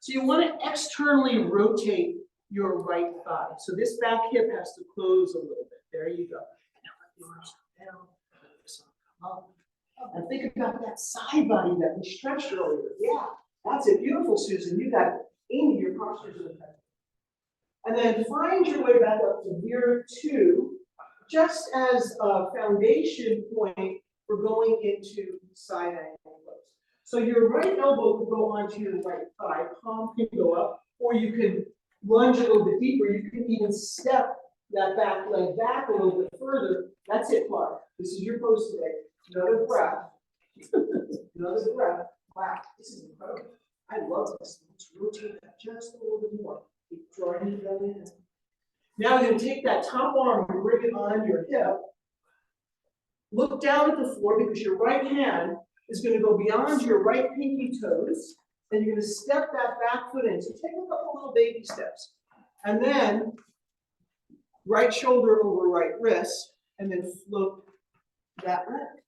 So you want to externally rotate your right thigh. So this back hip has to close a little bit. There you go. Now let the arms come down, let this arm come up. And think about that side body that we stretched earlier. Yeah, that's it. Beautiful, Susan. You got it. Amy, your posture's in effect. And then find your way back up to Vera 2, just as a foundation point for going into side angle pose. So your right elbow can go onto your right thigh, palm can go up, or you can lunge a little bit deeper. You can even step that back leg back a little bit further. That's it, Clark. This is your pose today. Another breath. Another breath. Wow, this is incredible. I love this. Let's rotate that just a little bit more. Keep drawing it down in. Now you're going to take that top arm and bring it on your hip. Look down at the floor because your right hand is going to go beyond your right pinky toes, and you're going to step that back foot in. So take a couple little baby steps. And then right shoulder over right wrist, and then float that leg.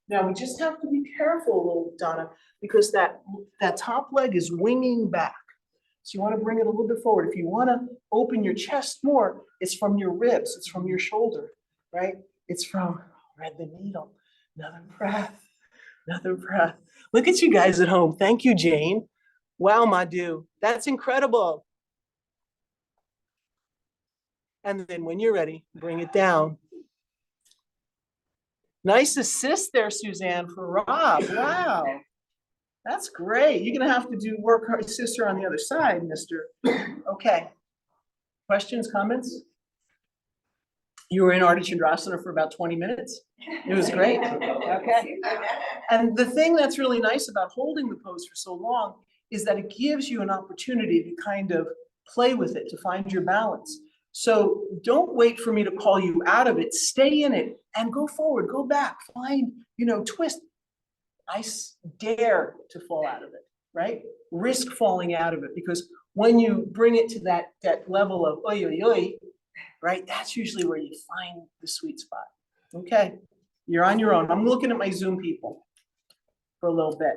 Now we just have to be careful, little Donna, because that top leg is winging back. So you want to bring it a little bit forward. If you want to open your chest more, it's from your ribs, it's from your shoulder, right? It's from thread the needle. Another breath, another breath. Look at you guys at home. Thank you, Jane. Wow, Madhu, that's incredible. And then when you're ready, bring it down. Nice assist there, Suzanne, for Rob. Wow. That's great. You're going to have to do work sister on the other side, mister. Okay. Questions, comments? You were in Ardha Chandrasana for about 20 minutes. It was great. Okay. And the thing that's really nice about holding the pose for so long is that it gives you an opportunity to kind of play with it, to find your balance. So don't wait for me to call you out of it. Stay in it and go forward, go back, find, twist. I dare to fall out of it, right? Risk falling out of it, because when you bring it to that level of oy, oy, oy, right? That's usually where you find the sweet spot. Okay, you're on your own. I'm looking at my Zoom people for a little bit.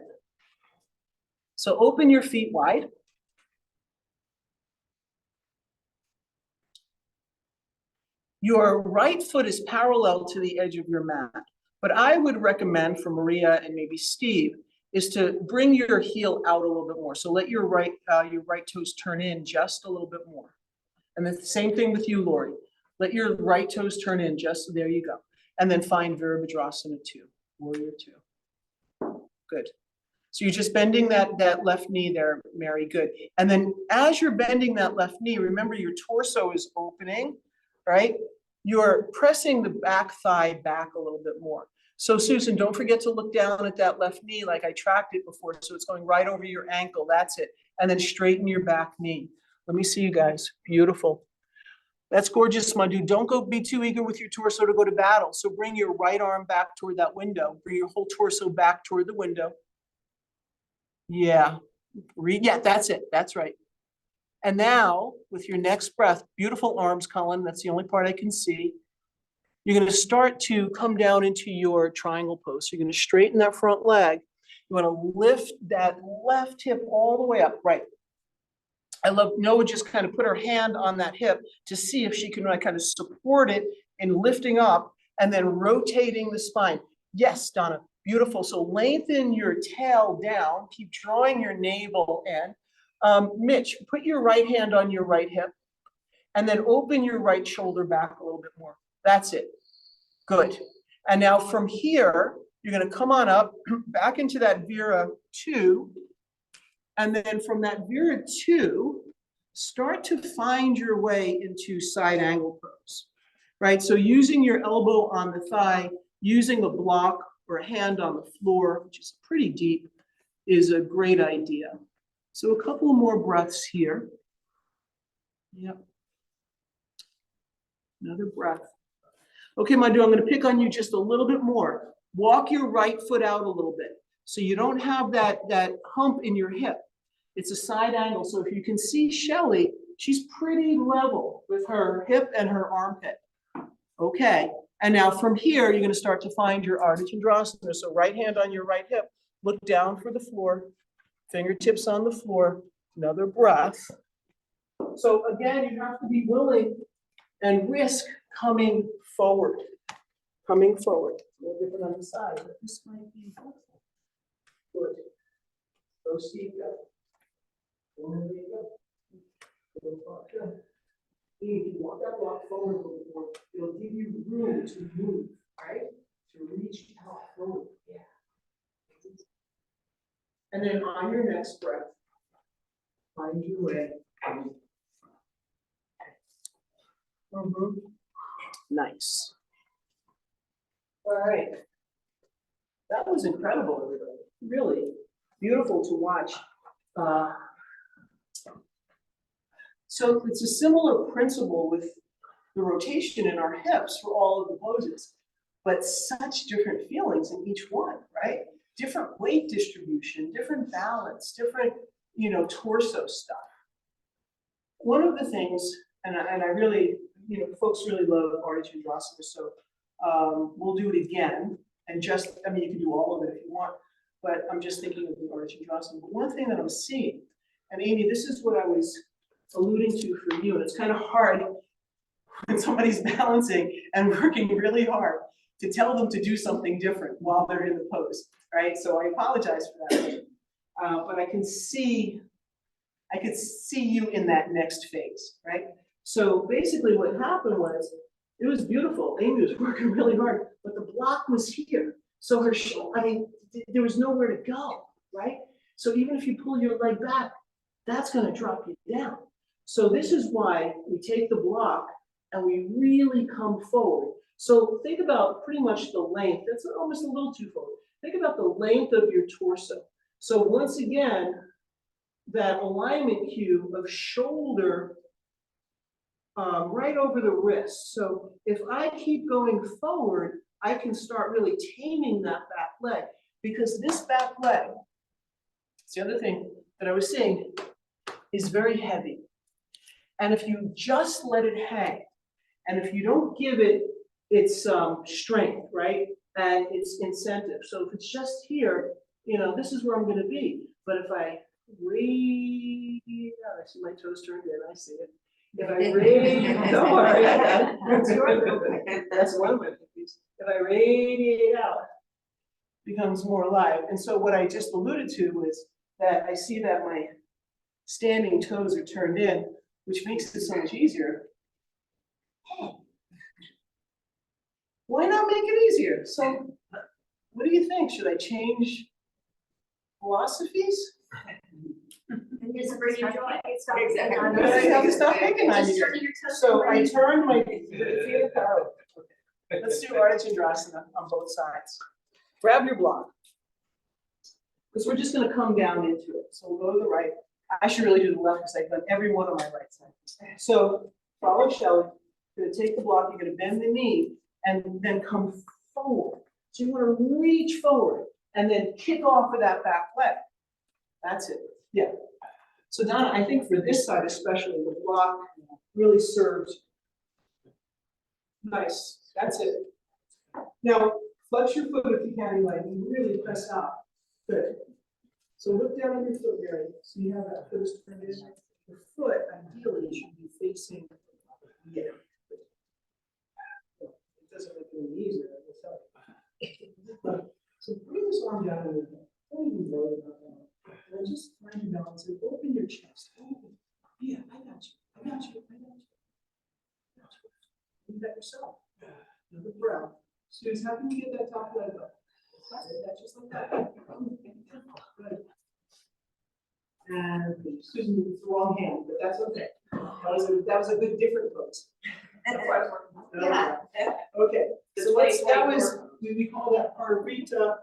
So open your feet wide. Your right foot is parallel to the edge of your mat. But I would recommend for Maria and maybe Steve is to bring your heel out a little bit more. So let your right toes turn in just a little bit more. And the same thing with you, Lori. Let your right toes turn in just, there you go. And then find Virabhadrasana 2, Warrior 2. Good. So you're just bending that left knee there, Mary, good. And then as you're bending that left knee, remember your torso is opening, right? You're pressing the back thigh back a little bit more. So Susan, don't forget to look down at that left knee like I tracked it before. So it's going right over your ankle, that's it. And then straighten your back knee. Let me see you guys, beautiful. That's gorgeous, Madhu. Don't be too eager with your torso to go to battle. So bring your right arm back toward that window. Bring your whole torso back toward the window. Yeah, that's it, that's right. And now, with your next breath, beautiful arms, Colin, that's the only part I can see. You're going to start to come down into your triangle pose. So you're going to straighten that front leg. You want to lift that left hip all the way up, right. I love Noah just kind of put her hand on that hip to see if she can kind of support it in lifting up and then rotating the spine. Yes, Donna, beautiful. So lengthen your tail down, keep drawing your navel in. Mitch, put your right hand on your right hip and then open your right shoulder back a little bit more. That's it. Good. And now from here, you're going to come on up back into that Vira 2. And then from that Vira 2, start to find your way into side angle pose, right? So using your elbow on the thigh, using a block or a hand on the floor, which is pretty deep, is a great idea. So a couple more breaths here. Yep. Another breath. Okay, Madhu, I'm going to pick on you just a little bit more. Walk your right foot out a little bit so you don't have that hump in your hip. It's a side angle. So if you can see Shelly, she's pretty level with her hip and her armpit. Okay, and now from here, you're going to start to find your Ardha Chandrasana. So right hand on your right hip, look down for the floor, fingertips on the floor, another breath. So again, you have to be willing and risk coming forward. Coming forward. A little different on the side, but this might be helpful. Good. Go Steve, go. There you go. Good. If you want that block forward a little more, it'll give you room to move, right? To reach out forward. Yeah. And then on your next breath, find your way Nice. All right. That was incredible, everybody. Really beautiful to watch. So it's a similar principle with the rotation in our hips for all of the poses, but such different feelings in each one, right? Different weight distribution, different balance, different, torso stuff. One of the things, and I really, folks really love Ardha Chandrasana, so we'll do it again. And you can do all of it if you want, but I'm just thinking of the Ardha Chandrasana. But one thing that I'm seeing, and Amy, this is what I was alluding to for you, and it's kind of hard when somebody's balancing and working really hard to tell them to do something different while they're in the pose, right? So I apologize for that, but I could see you in that next phase, right? So basically what happened was, it was beautiful. Amy was working really hard, but the block was here. So there was nowhere to go, right? So even if you pull your leg back, that's gonna drop you down. So this is why we take the block and we really come forward. So think about pretty much the length. That's almost a little too forward. Think about the length of your torso. So once again, that alignment cue of shoulder right over the wrist. So if I keep going forward, I can start really taming that back leg, because this back leg, it's the other thing that I was saying, is very heavy. And if you just let it hang, and if you don't give it its strength, right, and its incentive. So if it's just here, this is where I'm going to be. But if I radiate out, I see my toes turned in, I see it. If I radiate, don't worry, that's one of my techniques. If I radiate out, it becomes more alive. And so what I just alluded to was that I see that my standing toes are turned in, which makes it so much easier. Why not make it easier? So what do you think? Should I change philosophies? Just bring your joy. Exactly. I have to stop picking on you. So I turned my feet apart. Okay. Let's do Ardha Chandrasana on both sides. Grab your block, because we're just going to come down into it. So we'll go to the right. I should really do the left because I've done every one on my right side. So follow Shelley. You're going to take the block. You're going to bend the knee and then come forward. So you want to reach forward and then kick off of that back leg. That's it. Yeah. So Donna, I think for this side especially, the block really serves. Nice. That's it. Now, flex your foot if you can, like, and really press out. Good. So look down on your foot, Mary. So you have that foot turned in. The foot, ideally, should be facing. Yeah. It doesn't make it any easier, I will tell you. So bring this arm down a little bit. Don't even worry about that. And then just find your balance and open your chest. Open. Yeah, I got you. I got you. I got you. You got yourself. Another breath. Students, how can you get that top leg up? That's just like that. Good. And Susan moved the wrong hand, but that's okay. That was a good different pose. Yeah. Okay. So we call that Parvita.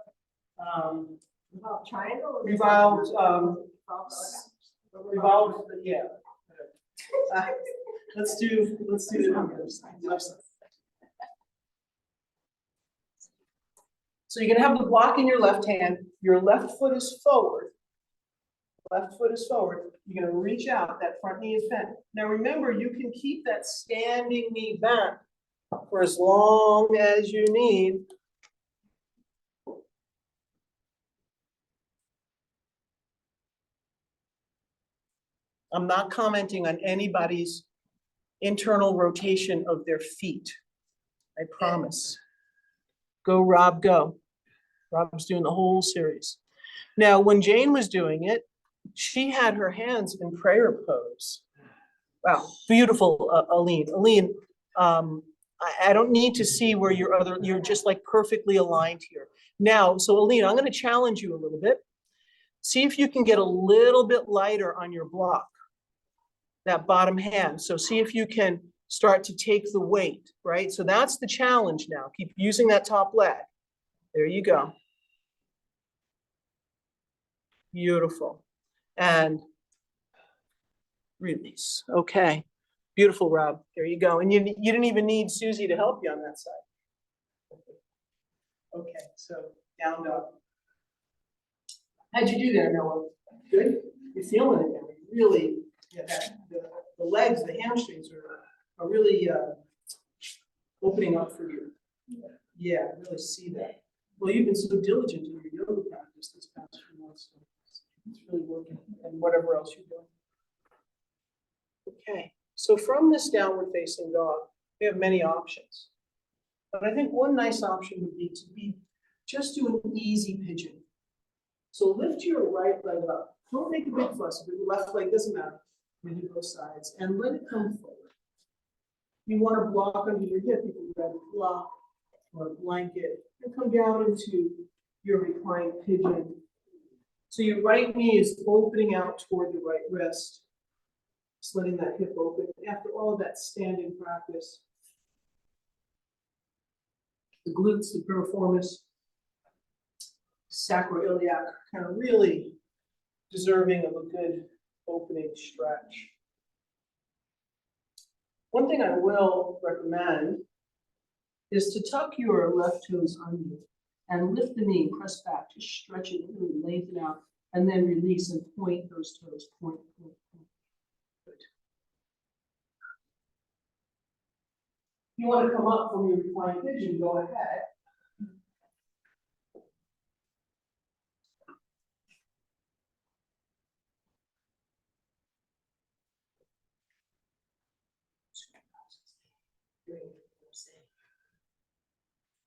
Triangle. Revolved, yeah. Let's do it on the other side, left side. So you're gonna have the block in your left hand, your left foot is forward. Left foot is forward. You're gonna reach out, that front knee is bent. Now remember, you can keep that standing knee bent for as long as you need. I'm not commenting on anybody's internal rotation of their feet. I promise. Go, Rob, go. Rob's doing the whole series. Now, when Jane was doing it, she had her hands in prayer pose. Wow, beautiful, Aline. Aline, I don't need to see where you're just like perfectly aligned here. Now, so Aline, I'm gonna challenge you a little bit. See if you can get a little bit lighter on your block, that bottom hand. So see if you can start to take the weight, right? So that's the challenge now. Keep using that top leg. There you go. Beautiful. And release. Okay. Beautiful, Rob. There you go. And you didn't even need Susie to help you on that side. Okay, so down dog. How'd you do there, Noah? Good? You're feeling it now. Really, yeah, the legs, the hamstrings are really opening up for you. Yeah, I really see that. Well, you've been so diligent in your yoga practice this past few months. So it's really working, and whatever else you're doing. Okay, so from this downward facing dog, we have many options. But I think one nice option would be to just do an easy pigeon. So lift your right leg up. Don't make a big fuss. If your left leg doesn't matter. We do both sides and let it come forward. You want to block under your hip, you can grab a block or a blanket and come down into your reclined pigeon. So your right knee is opening out toward the right wrist. Just letting that hip open. After all of that standing practice, the glutes, the piriformis, sacroiliac, kind of really deserving of a good opening stretch. One thing I will recommend is to tuck your left toes under and lift the knee, press back, just stretch it, really lengthen out, and then release and point those toes, point, point, point. Good. You want to come up from your reclined pigeon, go ahead.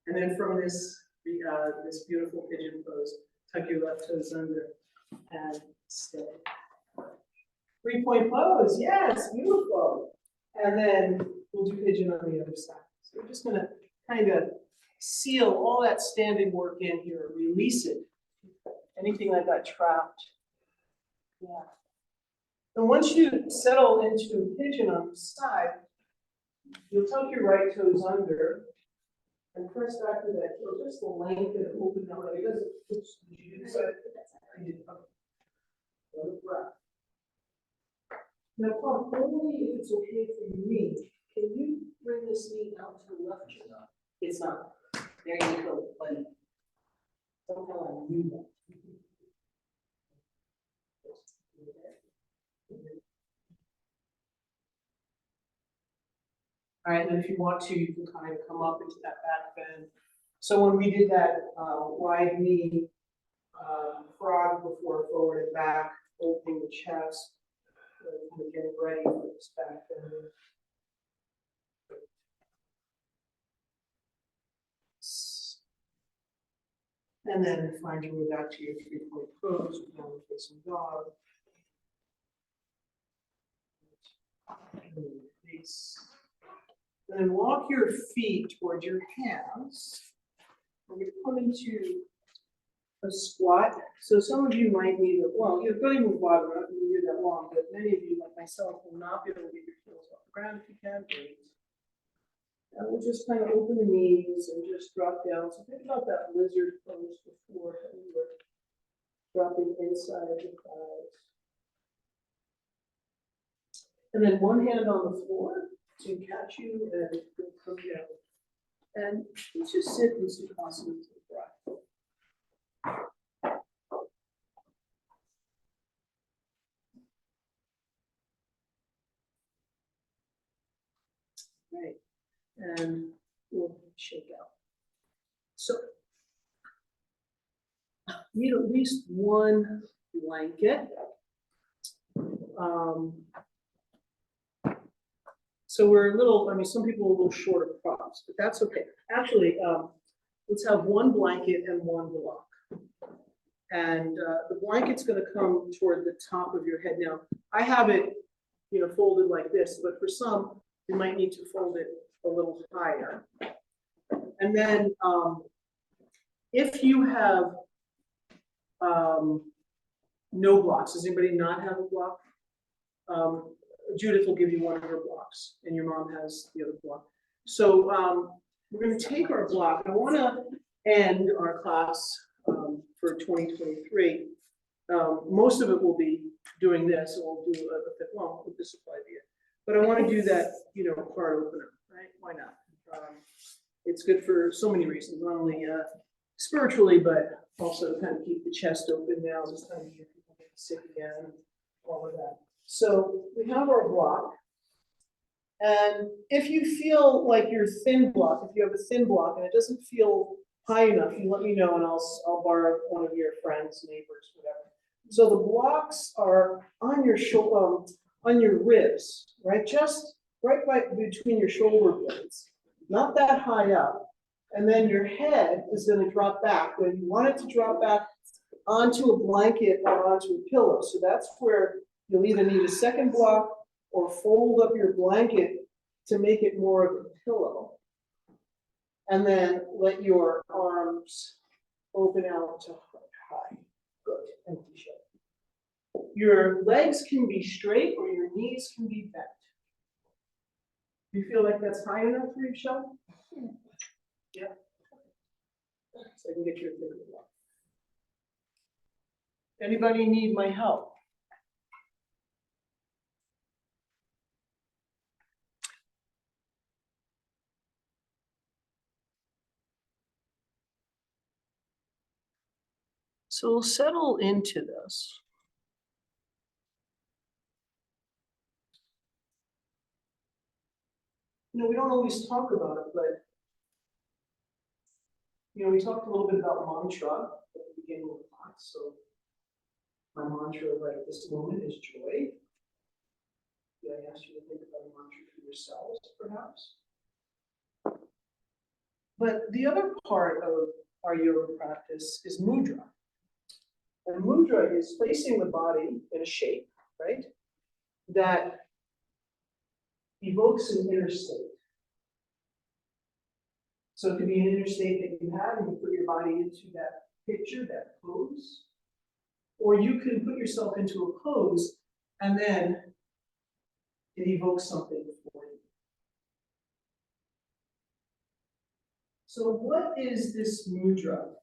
And then from this beautiful pigeon pose, tuck your left toes under and stay. 3-point pose, yes, beautiful. And then we'll do pigeon on the other side. So we're just gonna kind of seal all that standing work in here, release it. Anything that got trapped. Yeah. And once you settle into pigeon on the side, you'll tuck your right toes under and press back to that heel, just to lengthen and open that leg. It doesn't, oops, did you do this side? I did, okay. Another breath. Now, Paul, only if it's okay for your knee, can you bring this knee out to the left or not? It's not. There you go, buddy. Somehow I knew that. All right, and if you want to, you can kind of come up into that back bend. So when we did that wide knee frog before, forward and back, opening the chest, kind of getting ready for this back bend. And then find your way back to your 3-point pose, downward facing dog. And then walk your feet toward your hands. We're going to come into a squat. So some of you might need it. Well, you're going to move bottom, not going to do that long, but many of you, like myself, will not be able to get your heels off the ground if you can. Great. And we'll just kind of open the knees and just drop down. So think about that lizard pose before we were dropping inside the thighs. And then one hand on the floor to catch you and come down. And let's just sit in Sukhasana to the breath. Right. And we'll shake out. So need at least one blanket. So we're a little, I mean, some people are a little short of props, but that's okay. Actually, let's have one blanket and one block. And the blanket's gonna come toward the top of your head. Now, I have it, you know, folded like this, but for some, you might need to fold it a little higher. And then if you have no blocks, does anybody not have a block? Judith will give you one of her blocks, and your mom has the other block. So we're going to take our block. I want to end our class for 2023. Most of it will be doing this, and we'll do well with the supply via. But I want to do that, card opener, right? Why not? It's good for so many reasons, not only spiritually, but also to kind of keep the chest open now. This time of year, people get sick again, all of that. So we have our block. And if you feel like you're thin block, if you have a thin block and it doesn't feel high enough, you let me know and I'll borrow one of your friends, neighbors, whatever. So the blocks are on your shoulder, on your ribs, right? Just right between your shoulder blades, not that high up. And then your head is going to drop back. When you want it to drop back onto a blanket or onto a pillow. So that's where you'll either need a second block or fold up your blanket to make it more of a pillow. And then let your arms open out to high. Good. Empty shut. Your legs can be straight or your knees can be bent. Do you feel like that's high enough for you, Michelle? Yeah. So I can get your thing. Anybody need my help? So we'll settle into this. We don't always talk about it, but we talked a little bit about mantra at the beginning of the class. So my mantra right at this moment is joy. Yeah, I asked you to think about a mantra for yourselves, perhaps. But the other part of our yoga practice is mudra. And mudra is placing the body in a shape, right, that evokes an inner state. So it could be an inner state that you have, and you put your body into that picture, that pose. Or you can put yourself into a pose, and then it evokes something for you. So what is this mudra?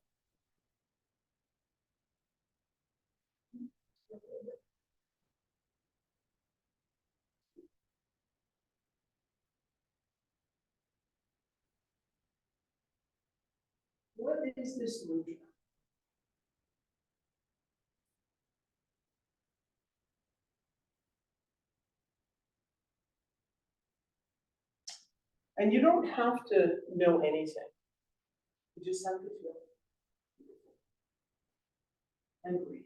What is this mudra? And you don't have to know anything. You just have to feel and breathe.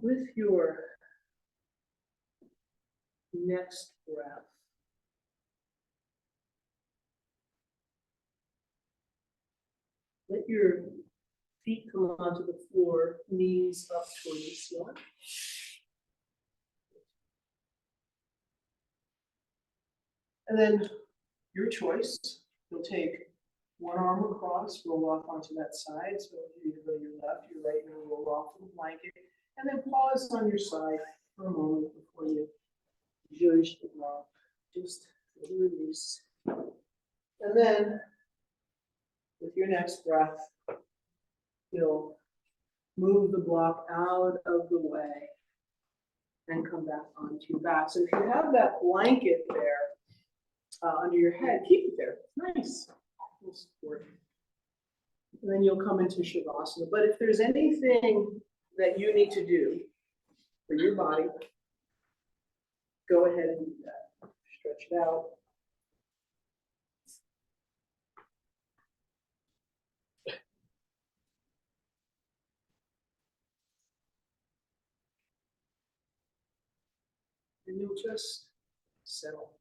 With your next breath, Let your feet come onto the floor, knees up toward the ceiling. And then your choice, you'll take one arm across, roll off onto that side. So you either go to your left, your right, you're gonna roll off the blanket, and then pause on your side for a moment before you judge the block. Just release. And then with your next breath, you'll move the block out of the way and come back onto your back. So if you have that blanket there under your head, keep it there. Nice. Little support. And then you'll come into Shavasana. But if there's anything that you need to do for your body, go ahead and do that. Stretch it out. And you'll just settle.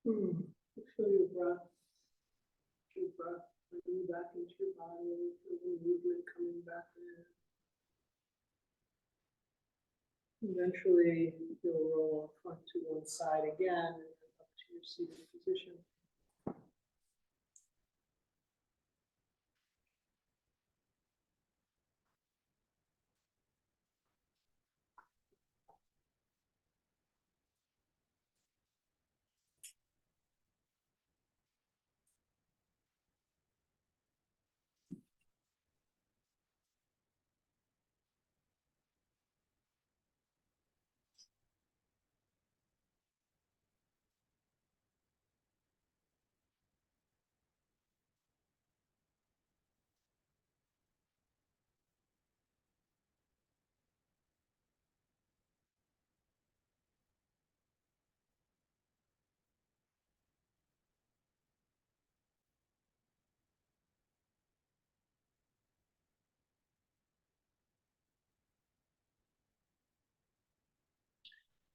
Feel your breath. Your breath bringing back into your body. Feel the movement coming back in. Eventually, you'll roll off onto one side again and then up to your seated position.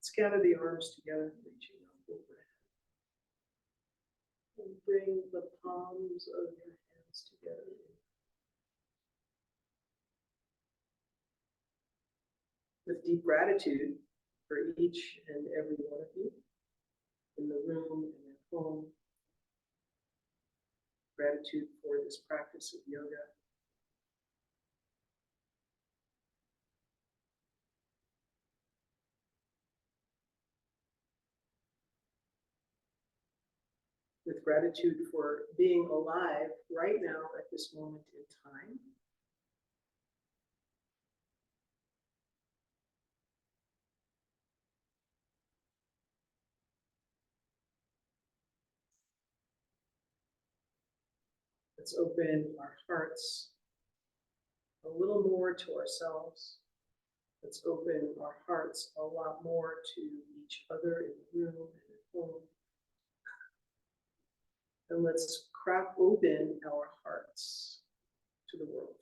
Let's gather the arms together, reaching up overhead. And bring the palms of your hands together. With deep gratitude for each and every one of you in the room and at home. Gratitude for this practice of yoga. With gratitude for being alive right now at this moment in time. Let's open our hearts a little more to ourselves. Let's open our hearts a lot more to each other in the room and at home. And let's crack open our hearts to the world.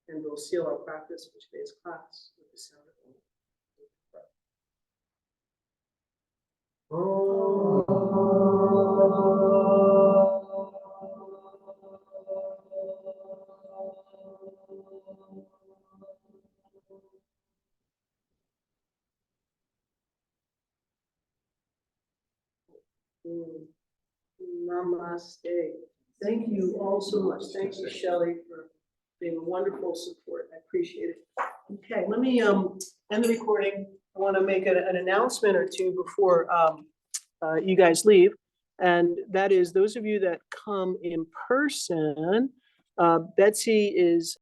And we'll seal our practice for today's class with the sound of Om. Namaste. Thank you all so much. Thank you, Shelley, for being a wonderful support. I appreciate it. Okay, let me end the recording. I want to make an announcement or two before you guys leave. And that is those of you that come in person, Betsy is